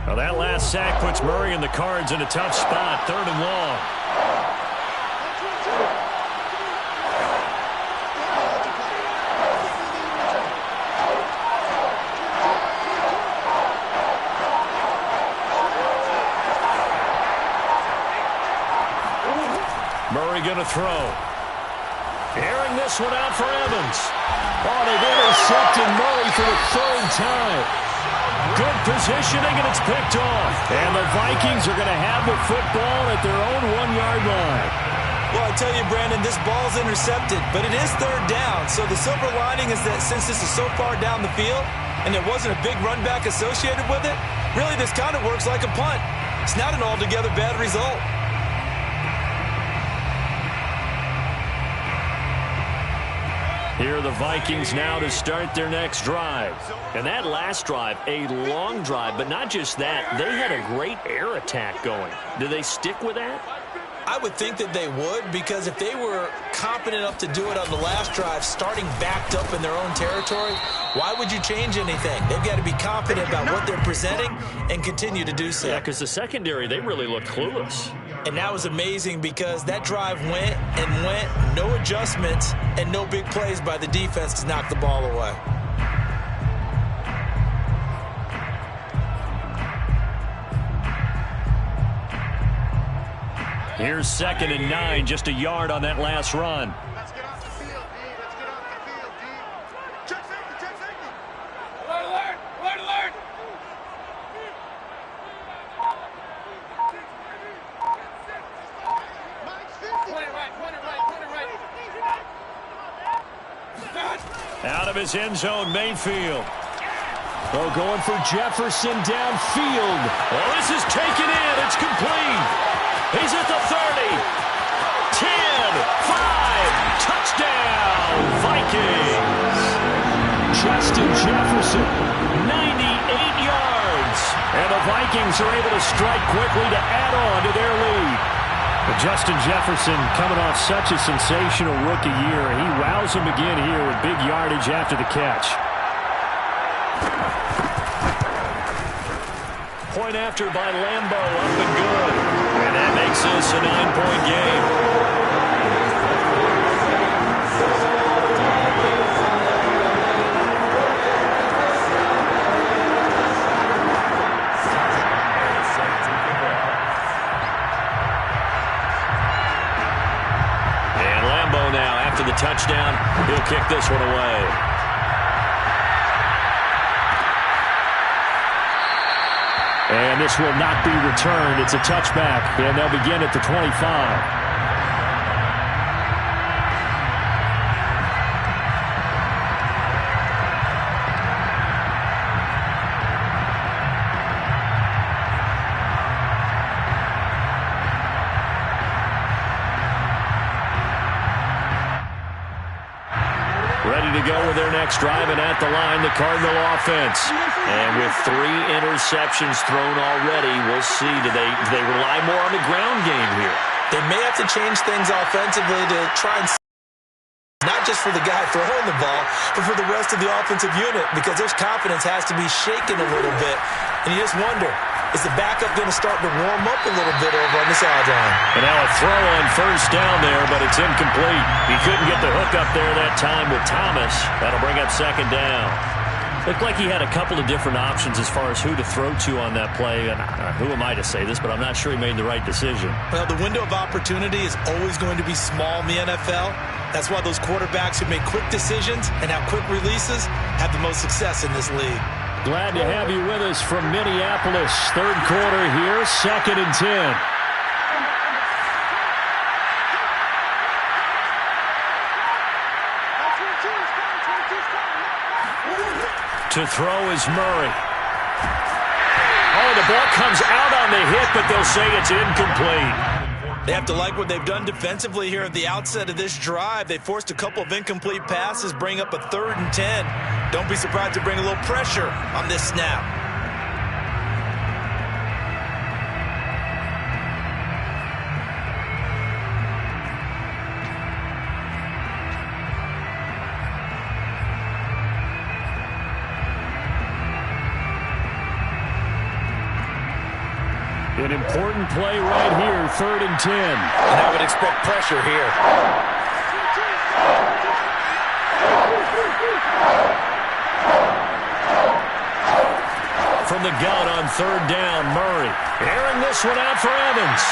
Well, that last sack puts Murray and the Cards in a tough spot, 3rd and long. Murray going to throw. Airing this one out for Evans. Oh, they've intercepted Murray for the 3rd time. Good positioning, and it's picked off. And the Vikings are going to have the football at their own 1-yard line. Well, I tell you, Brandon, this ball's intercepted, but it is 3rd down. So the silver lining is that since this is so far down the field and there wasn't a big run back associated with it, really this kind of works like a punt. It's not an altogether bad result. Here are the Vikings now to start their next drive. And that last drive, a long drive, but not just that. They had a great air attack going. Do they stick with that? I would think that they would, because if they were competent enough to do it on the last drive, starting backed up in their own territory, why would you change anything? They've got to be confident about what they're presenting and continue to do so. Yeah, because the secondary, they really looked clueless. And that was amazing because that drive went and went, no adjustments, and no big plays by the defense to knock the ball away. Here's 2nd and 9, just a yard on that last run. Let's get off the field, D. Let's get off the field, D. Check safety, check safety. Alert, alert, alert, alert. Mike's 50. Point it right, point it right, point it right. Out of his end zone, Mayfield. Oh, going for Jefferson downfield. Oh, this is taken in. It's complete. He's at the 30. 10, 5, touchdown, Vikings. Justin Jefferson. 98 yards. And the Vikings are able to strike quickly to add on to their lead. But Justin Jefferson coming off such a sensational rookie year. He wows them again here with big yardage after the catch. Point after by Lambo, up and good. And that makes this a 9-point game. And Lambo now, after the touchdown, he'll kick this one away. And this will not be returned. It's a touchback, and they'll begin at the 25. Ready to go with their next drive, and at the line, the Cardinal offense. And with 3 interceptions thrown already, we'll see. Do they rely more on the ground game here? They may have to change things offensively to try and not just for the guy throwing the ball, but for the rest of the offensive unit, because their confidence has to be shaken a little bit. And you just wonder, is the backup going to start to warm up a little bit over on the sideline? And now a throw on first down there, but it's incomplete. He couldn't get the hook up there that time with Thomas. That'll bring up 2nd down. Looked like he had a couple of different options as far as who to throw to on that play. And who am I to say this, but I'm not sure he made the right decision. Well, the window of opportunity is always going to be small in the NFL. That's why those quarterbacks who make quick decisions and have quick releases have the most success in this league. Glad to have you with us from Minneapolis. 3rd quarter here, 2nd and 10. To throw is Murray. Oh, the ball comes out on the hit, but they'll say it's incomplete. They have to like what they've done defensively here at the outset of this drive. They forced a couple of incomplete passes, bring up a 3rd and 10. Don't be surprised to bring a little pressure on this snap. An important play right here, 3rd and 10. And I would expect pressure here. From the gun on 3rd down, Murray. Airing this one out for Evans.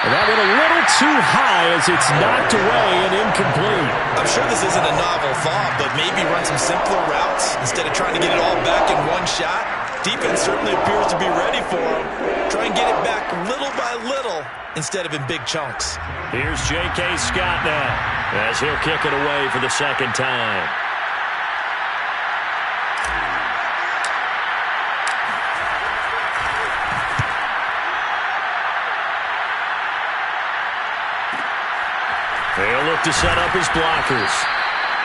And that went a little too high as it's knocked away and incomplete. I'm sure this isn't a novel thought, but maybe run some simpler routes instead of trying to get it all back in one shot. Defense certainly appears to be ready for him. Try and get it back little by little instead of in big chunks. Here's J.K. Scott now as he'll kick it away for the 2nd time. They'll look to set up his blockers.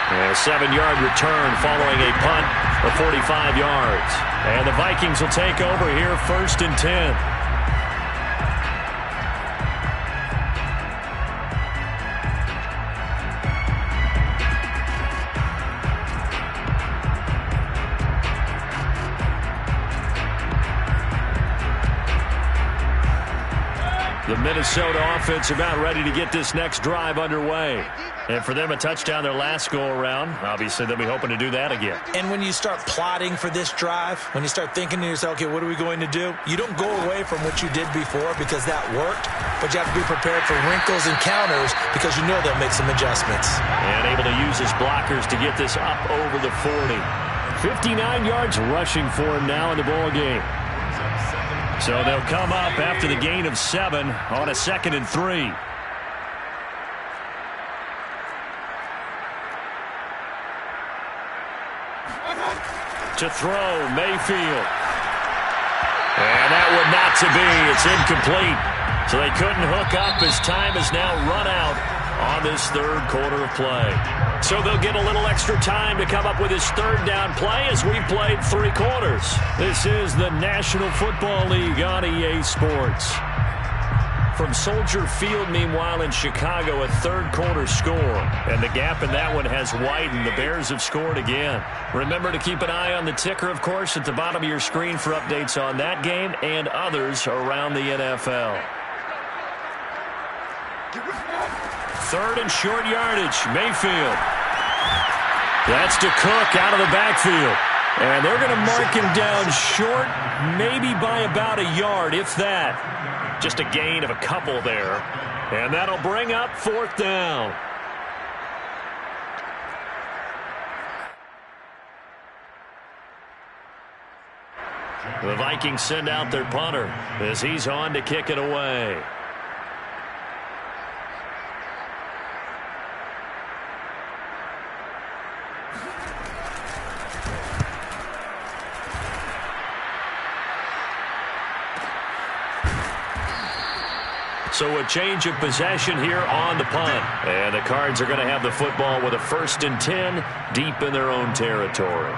A 7-yard return following a punt of 45 yards. And the Vikings will take over here 1st and 10. The Minnesota offense about ready to get this next drive underway. And for them, a touchdown their last go-around. Obviously, they'll be hoping to do that again. And when you start plotting for this drive, when you start thinking to yourself, okay, what are we going to do? You don't go away from what you did before because that worked, but you have to be prepared for wrinkles and counters because you know they'll make some adjustments. And able to use his blockers to get this up over the 40. 59 yards rushing for him now in the ball game. So they'll come up after the gain of 7 on a 2nd and 3. To throw, Mayfield. And that would not to be. It's incomplete. So they couldn't hook up as time has now run out on this 3rd quarter of play. So they'll get a little extra time to come up with his 3rd down play as we've played 3 quarters. This is the National Football League on EA Sports. From Soldier Field, meanwhile, in Chicago, a 3rd quarter score. And the gap in that one has widened. The Bears have scored again. Remember to keep an eye on the ticker, of course, at the bottom of your screen for updates on that game and others around the NFL. 3rd and short yardage, Mayfield. That's to Cook out of the backfield. And they're going to mark him down short, maybe by about a yard, if that. Just a gain of a couple there. And that'll bring up 4th down. The Vikings send out their punter as he's on to kick it away. So a change of possession here on the punt. And the Cards are going to have the football with a 1st and 10 deep in their own territory.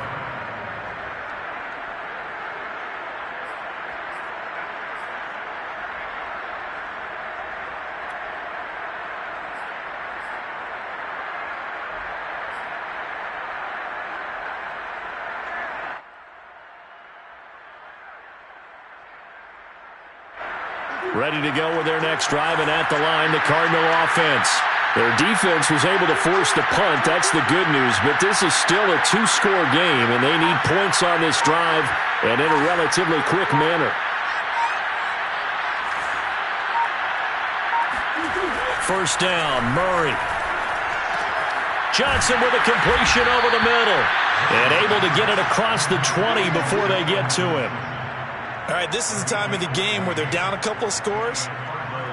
Ready to go with their next drive, and at the line, the Cardinal offense. Their defense was able to force the punt. That's the good news, but this is still a 2-score game, and they need points on this drive and in a relatively quick manner. 1st down, Murray. Johnson with a completion over the middle and able to get it across the 20 before they get to him. All right, this is the time of the game where they're down a couple of scores.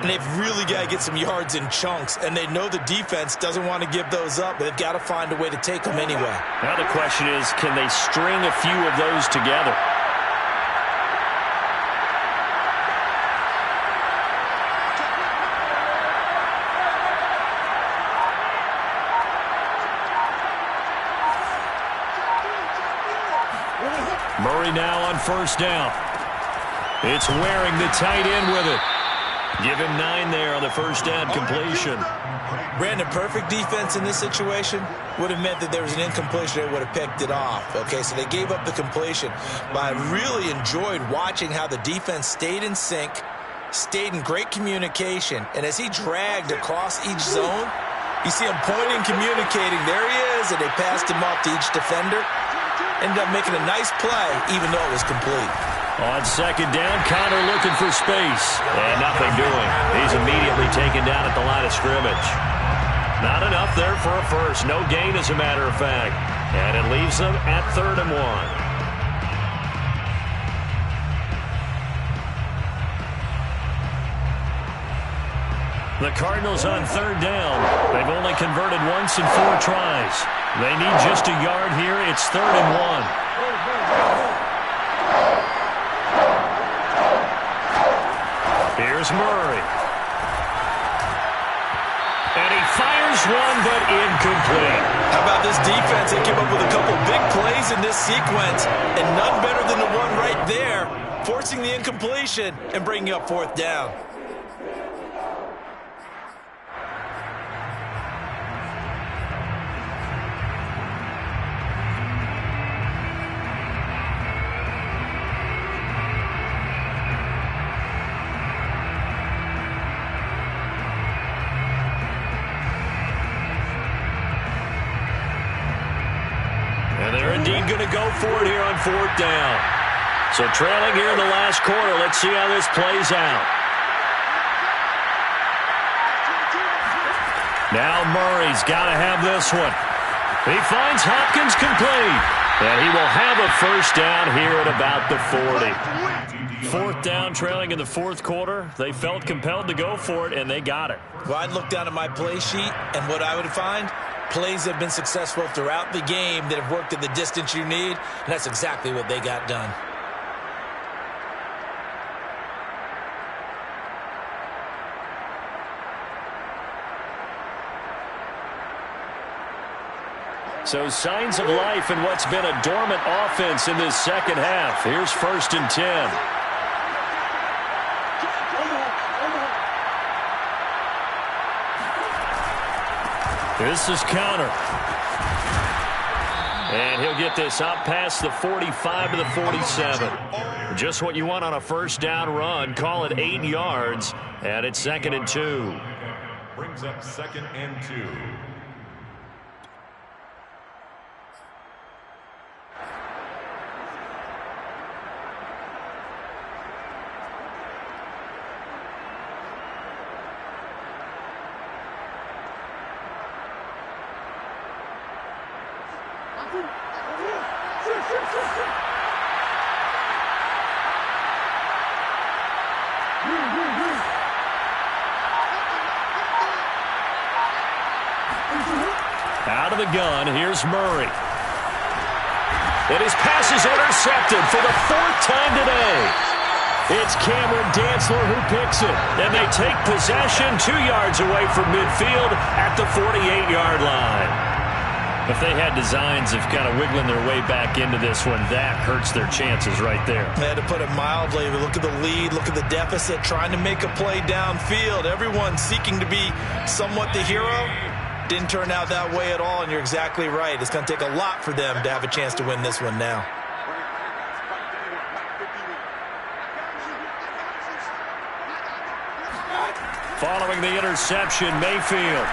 and they've really got to get some yards in chunks, and they know the defense doesn't want to give those up, but they've got to find a way to take them anyway. Now the question is, can they string a few of those together? Murray now on first down. It's Waring, the tight end, with it. Give him 9 there on the first down completion. Brandon, perfect defense in this situation would have meant that there was an incompletion that would have picked it off. Okay, so they gave up the completion. But I really enjoyed watching how the defense stayed in sync, stayed in great communication, and as he dragged across each zone, you see him pointing, communicating. There he is, and they passed him off to each defender. Ended up making a nice play, even though it was complete. On second down, Connor looking for space. And nothing doing. He's immediately taken down at the line of scrimmage. Not enough there for a first. No gain, as a matter of fact. And it leaves them at 3rd and 1. The Cardinals on 3rd down. They've only converted once in 4 tries. They need just a yard here. It's 3rd and 1. Here's Murray. And he fires one, but incomplete. How about this defense? They came up with a couple big plays in this sequence, and none better than the one right there, forcing the incompletion and bringing up 4th down. Going to go for it here on 4th down. So trailing here in the last quarter. Let's see how this plays out. Now Murray's got to have this one. He finds Hopkins complete. And he will have a first down here at about the 40. 4th down, trailing in the 4th quarter. They felt compelled to go for it, and they got it. Well, I'd look down at my play sheet, and what I would find, plays have been successful throughout the game that have worked at the distance you need, and that's exactly what they got done. So signs of life in what's been a dormant offense in this second half. Here's 1st and 10. This is Connor. And he'll get this up past the 45 to the 47. Just what you want on a first down run. Call it 8 yards. And it's 2nd and 2. Brings up 2nd and 2. Out of the gun, here's Murray. And his pass is intercepted for the 4th time today. It's Cameron Dantzler who picks it. And they take possession 2 yards away from midfield at the 48-yard line. If they had designs of kind of wiggling their way back into this one, that hurts their chances right there. They had to put it mildly. Look at the lead, look at the deficit, trying to make a play downfield. Everyone seeking to be somewhat the hero. Didn't turn out that way at all, and you're exactly right. It's going to take a lot for them to have a chance to win this one now. Following the interception, Mayfield.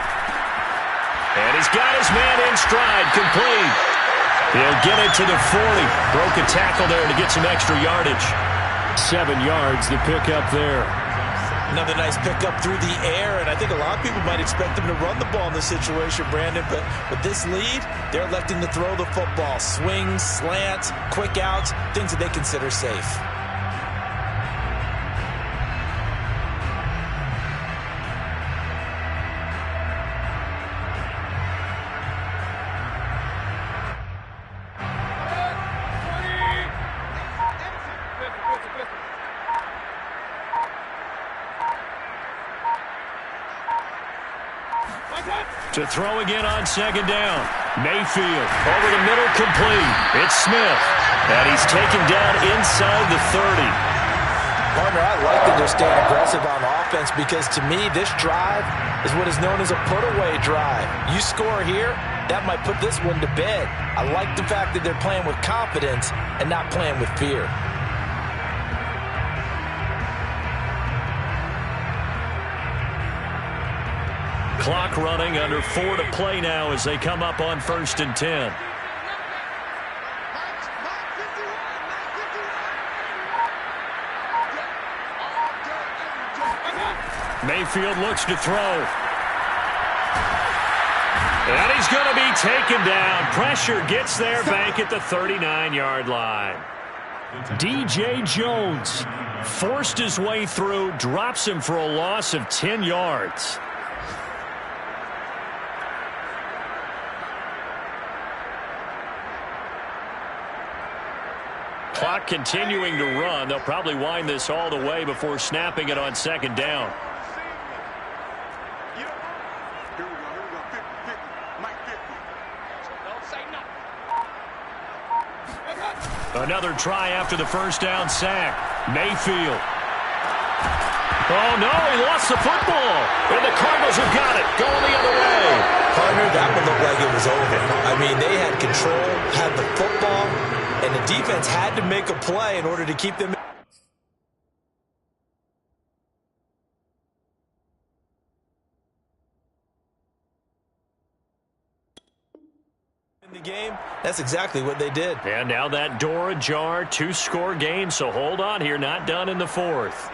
And he's got his man in stride, complete. He'll get it to the 40. Broke a tackle there to get some extra yardage. 7 yards, the pickup there. Another nice pickup through the air, and I think a lot of people might expect them to run the ball in this situation, Brandon, but with this lead, they're electing to throw the football. Swings, slants, quick outs, things that they consider safe. To throw again on second down. Mayfield over the middle, complete. It's Smith. And he's taken down inside the 30. Partner, I like that they're staying aggressive on offense because to me, this drive is what is known as a put-away drive. You score here, that might put this one to bed. I like the fact that they're playing with confidence and not playing with fear. Clock running, under 4 to play now as they come up on 1st and 10. Mayfield looks to throw. And he's going to be taken down. Pressure gets there back at the 39-yard line. DJ Jones forced his way through, drops him for a loss of 10 yards. Clock continuing to run. They'll probably wind this all the way before snapping it on second down. Another try after the first down sack. Mayfield. Oh, no, he lost the football. And the Cardinals have got it, going the other way. Partner, that one looked like it was over. I mean, they had control, had the football, and the defense had to make a play in order to keep them in the game. That's exactly what they did. And now that door ajar, 2-score game, so hold on here, not done in the 4th.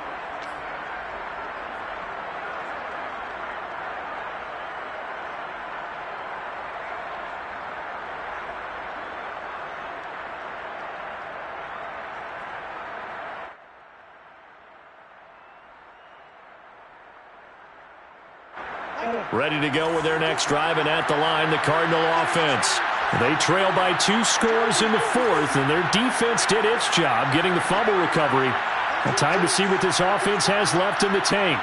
Ready to go with their next drive, and at the line, the Cardinal offense. They trail by 2 scores in the 4th, and their defense did its job getting the fumble recovery. Time to see what this offense has left in the tank.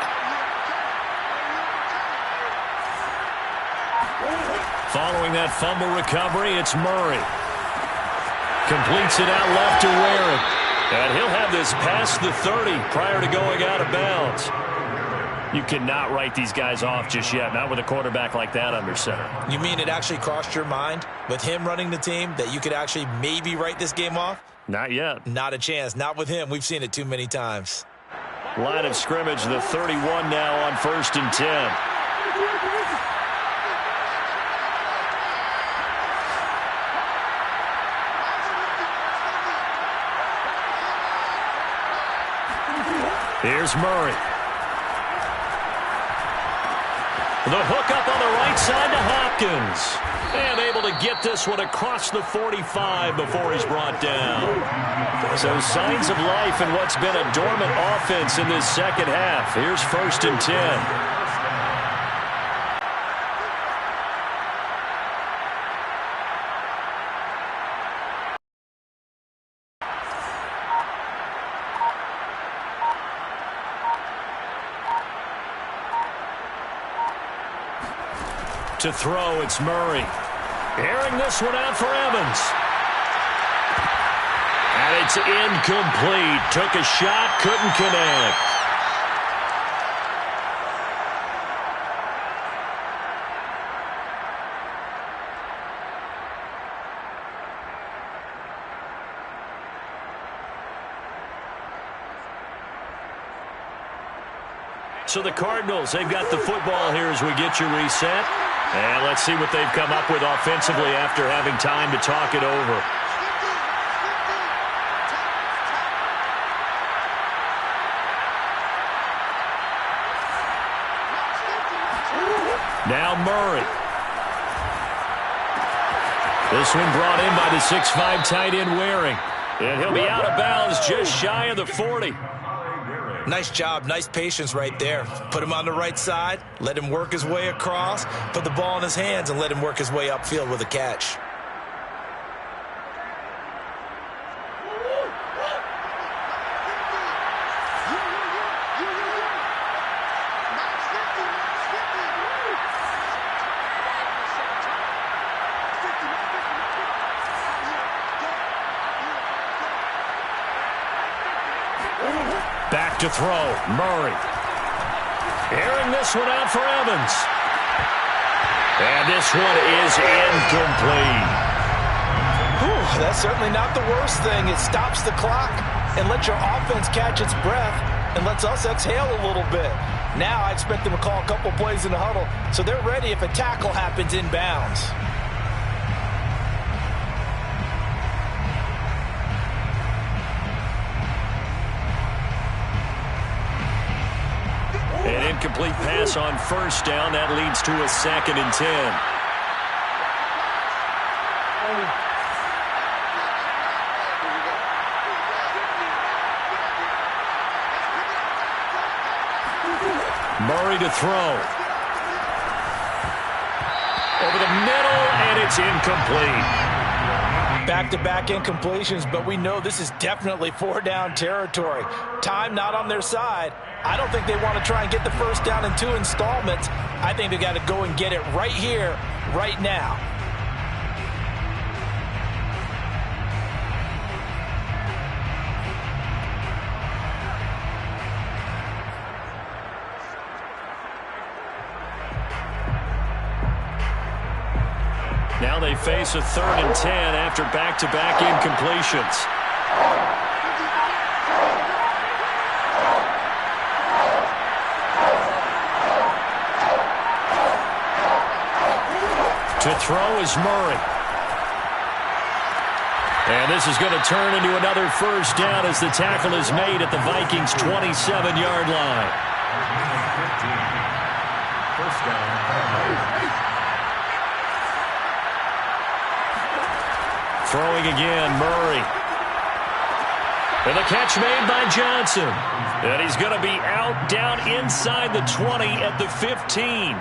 Following that fumble recovery, it's Murray. Completes it out left to Warren. And he'll have this past the 30 prior to going out of bounds. You cannot write these guys off just yet, not with a quarterback like that under center. You mean it actually crossed your mind with him running the team that you could actually maybe write this game off? Not yet. Not a chance. Not with him. We've seen it too many times. Line of scrimmage, the 31 now on 1st and 10. Here's Murray. The hook up on the right side to Hopkins. And able to get this one across the 45 before he's brought down. So signs of life in what's been a dormant offense in this second half. Here's 1st and 10. To throw, it's Murray. Airing this one out for Evans. And it's incomplete. Took a shot, couldn't connect. So the Cardinals, they've got the football here as we get you reset. And let's see what they've come up with offensively after having time to talk it over. Now Murray. This one brought in by the 6'5" tight end Waring. And he'll be out of bounds just shy of the 40. Nice job, nice patience right there. Put him on the right side, let him work his way across, put the ball in his hands, and let him work his way upfield with a catch. To throw, Murray. Airing this one out for Evans. And this one is incomplete. Whew, that's certainly not the worst thing. It stops the clock and lets your offense catch its breath and lets us exhale a little bit. Now I expect them to call a couple plays in the huddle so they're ready if a tackle happens inbounds. An incomplete pass on first down. That leads to a 2nd and 10. Murray to throw. Over the middle, and it's incomplete. Back-to-back incompletions, but we know this is definitely 4-down territory. Time not on their side. I don't think they want to try and get the first down in 2 installments. I think they got to go and get it right here, right now. Now they face a 3rd and 10 after back-to-back incompletions. To throw is Murray. And this is going to turn into another first down as the tackle is made at the Vikings' 27-yard line. First down. Throwing again, Murray. And the catch made by Johnson. And he's going to be out down inside the 20 at the 15.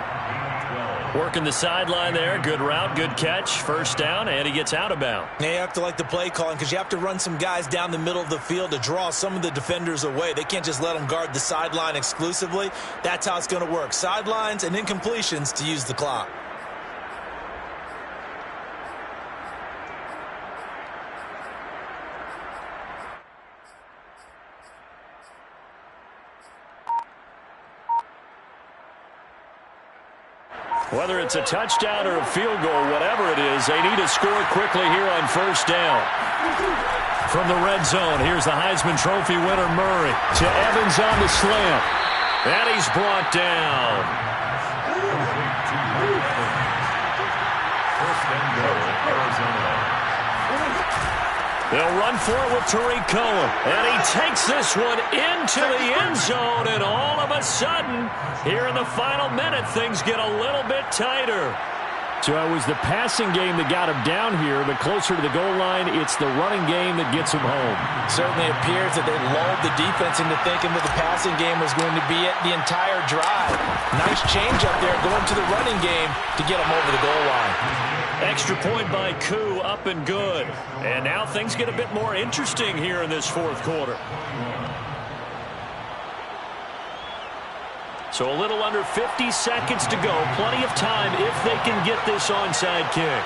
Working the sideline there. Good route, good catch. First down, and he gets out of bounds. Yeah, you have to like the play calling because you have to run some guys down the middle of the field to draw some of the defenders away. They can't just let them guard the sideline exclusively. That's how it's going to work. Sidelines and incompletions to use the clock. Whether it's a touchdown or a field goal, whatever it is, they need to score quickly here on first down. From the red zone, here's the Heisman Trophy winner, Murray. To Evans on the slant. And he's brought down. First and goal, Arizona. They'll run for it with Tariq Cohen. And he takes this one into the end zone. And all of a sudden, here in the final minute, things get a little bit tighter. So it was the passing game that got him down here, but closer to the goal line, it's the running game that gets him home. Certainly appears that they lulled the defense into thinking that the passing game was going to be it the entire drive. Nice change up there going to the running game to get him over the goal line. Extra point by Koo, up and good. And now things get a bit more interesting here in this fourth quarter. So a little under 50 seconds to go. Plenty of time if they can get this onside kick.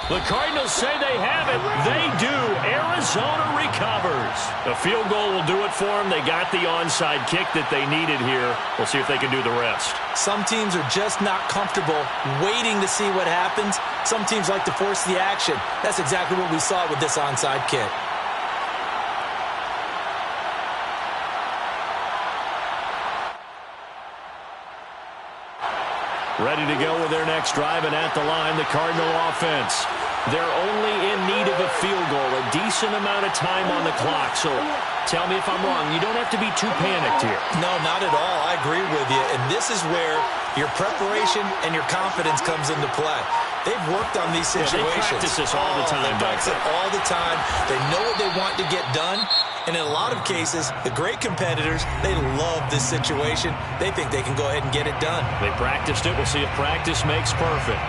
The Cardinals say they have it. They do. Arizona recovers. A field goal will do it for them. They got the onside kick that they needed here. We'll see if they can do the rest. Some teams are just not comfortable waiting to see what happens. Some teams like to force the action. That's exactly what we saw with this onside kick. Ready to go with their next drive, and at the line, the Cardinal offense. They're only in need of a field goal, a decent amount of time on the clock. So tell me if I'm wrong. You don't have to be too panicked here. No, not at all. I agree with you. And this is where your preparation and your confidence comes into play. They've worked on these situations. They practice this all the time. They practice it all the time. They know what they want to get done. And in a lot of cases, the great competitors, they love this situation. They think they can go ahead and get it done. They practiced it. We'll see if practice makes perfect.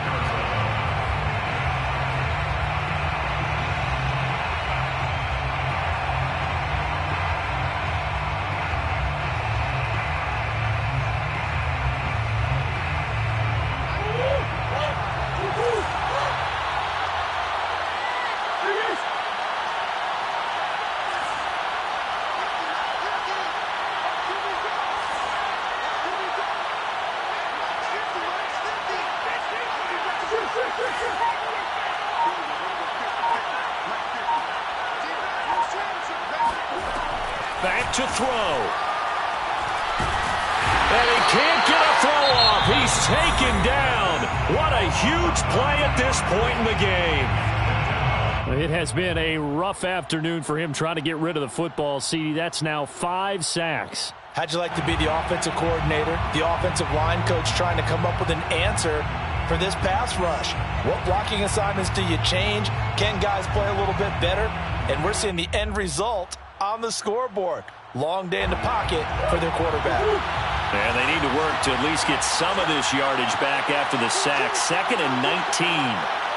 Back to throw. And he can't get a throw off. He's taken down. What a huge play at this point in the game. It has been a rough afternoon for him trying to get rid of the football, CD. That's now 5 sacks. How'd you like to be the offensive coordinator, the offensive line coach trying to come up with an answer for this pass rush? What blocking assignments do you change? Can guys play a little bit better? And we're seeing the end result on the scoreboard. Long day in the pocket for their quarterback. And they need to work to at least get some of this yardage back after the sack. 2nd and 19.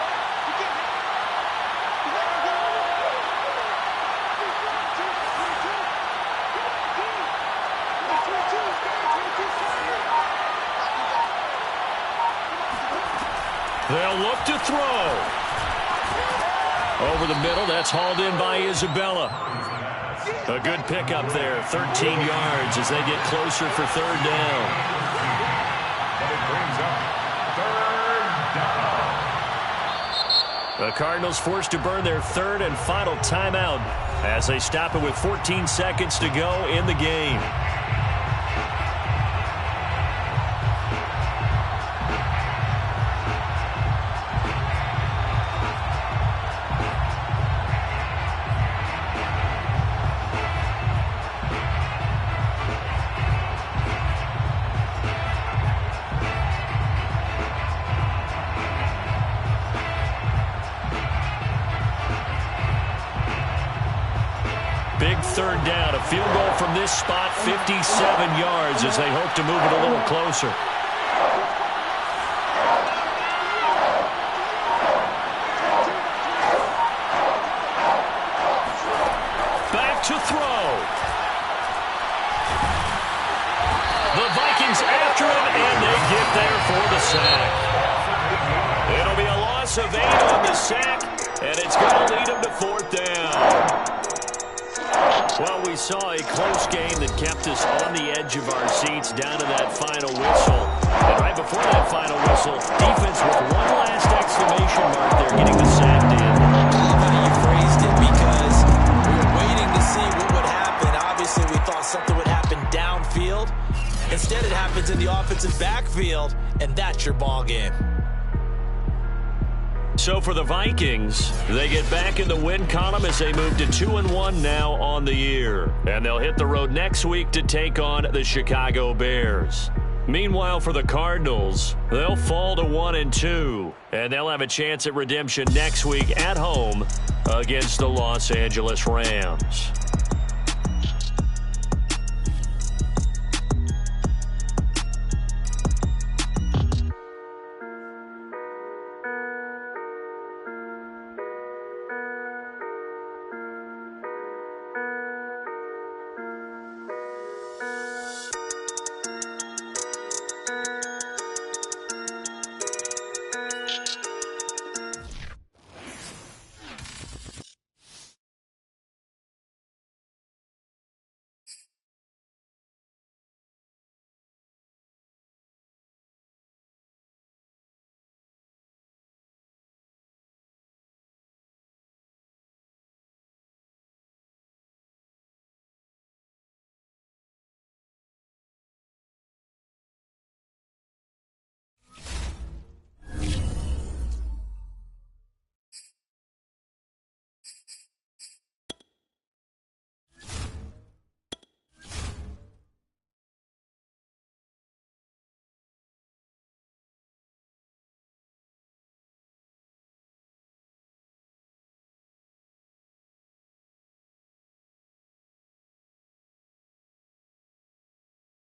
They'll look to throw. Over the middle, that's hauled in by Isabella. A good pickup there, 13 yards as they get closer for 3rd down. It brings up 3rd down. The Cardinals forced to burn their 3rd and final timeout as they stop it with 14 seconds to go in the game. Big 3rd down, a field goal from this spot, 57 yards as they hope to move it a little closer. Back to throw. The Vikings after him, and they get there for the sack. It'll be a loss of 8 on the sack, and it's going to lead them to 4th down. Well, we saw a close game that kept us on the edge of our seats down to that final whistle. And right before that final whistle, defense with one last exclamation mark there getting the sack in. I love how you phrased it because we were waiting to see what would happen. Obviously, we thought something would happen downfield. Instead, it happens in the offensive backfield, and that's your ball game. So for the Vikings, they get back in the win column as they move to 2-1 now on the year. And they'll hit the road next week to take on the Chicago Bears. Meanwhile, for the Cardinals, they'll fall to 1-2. And they'll have a chance at redemption next week at home against the Los Angeles Rams.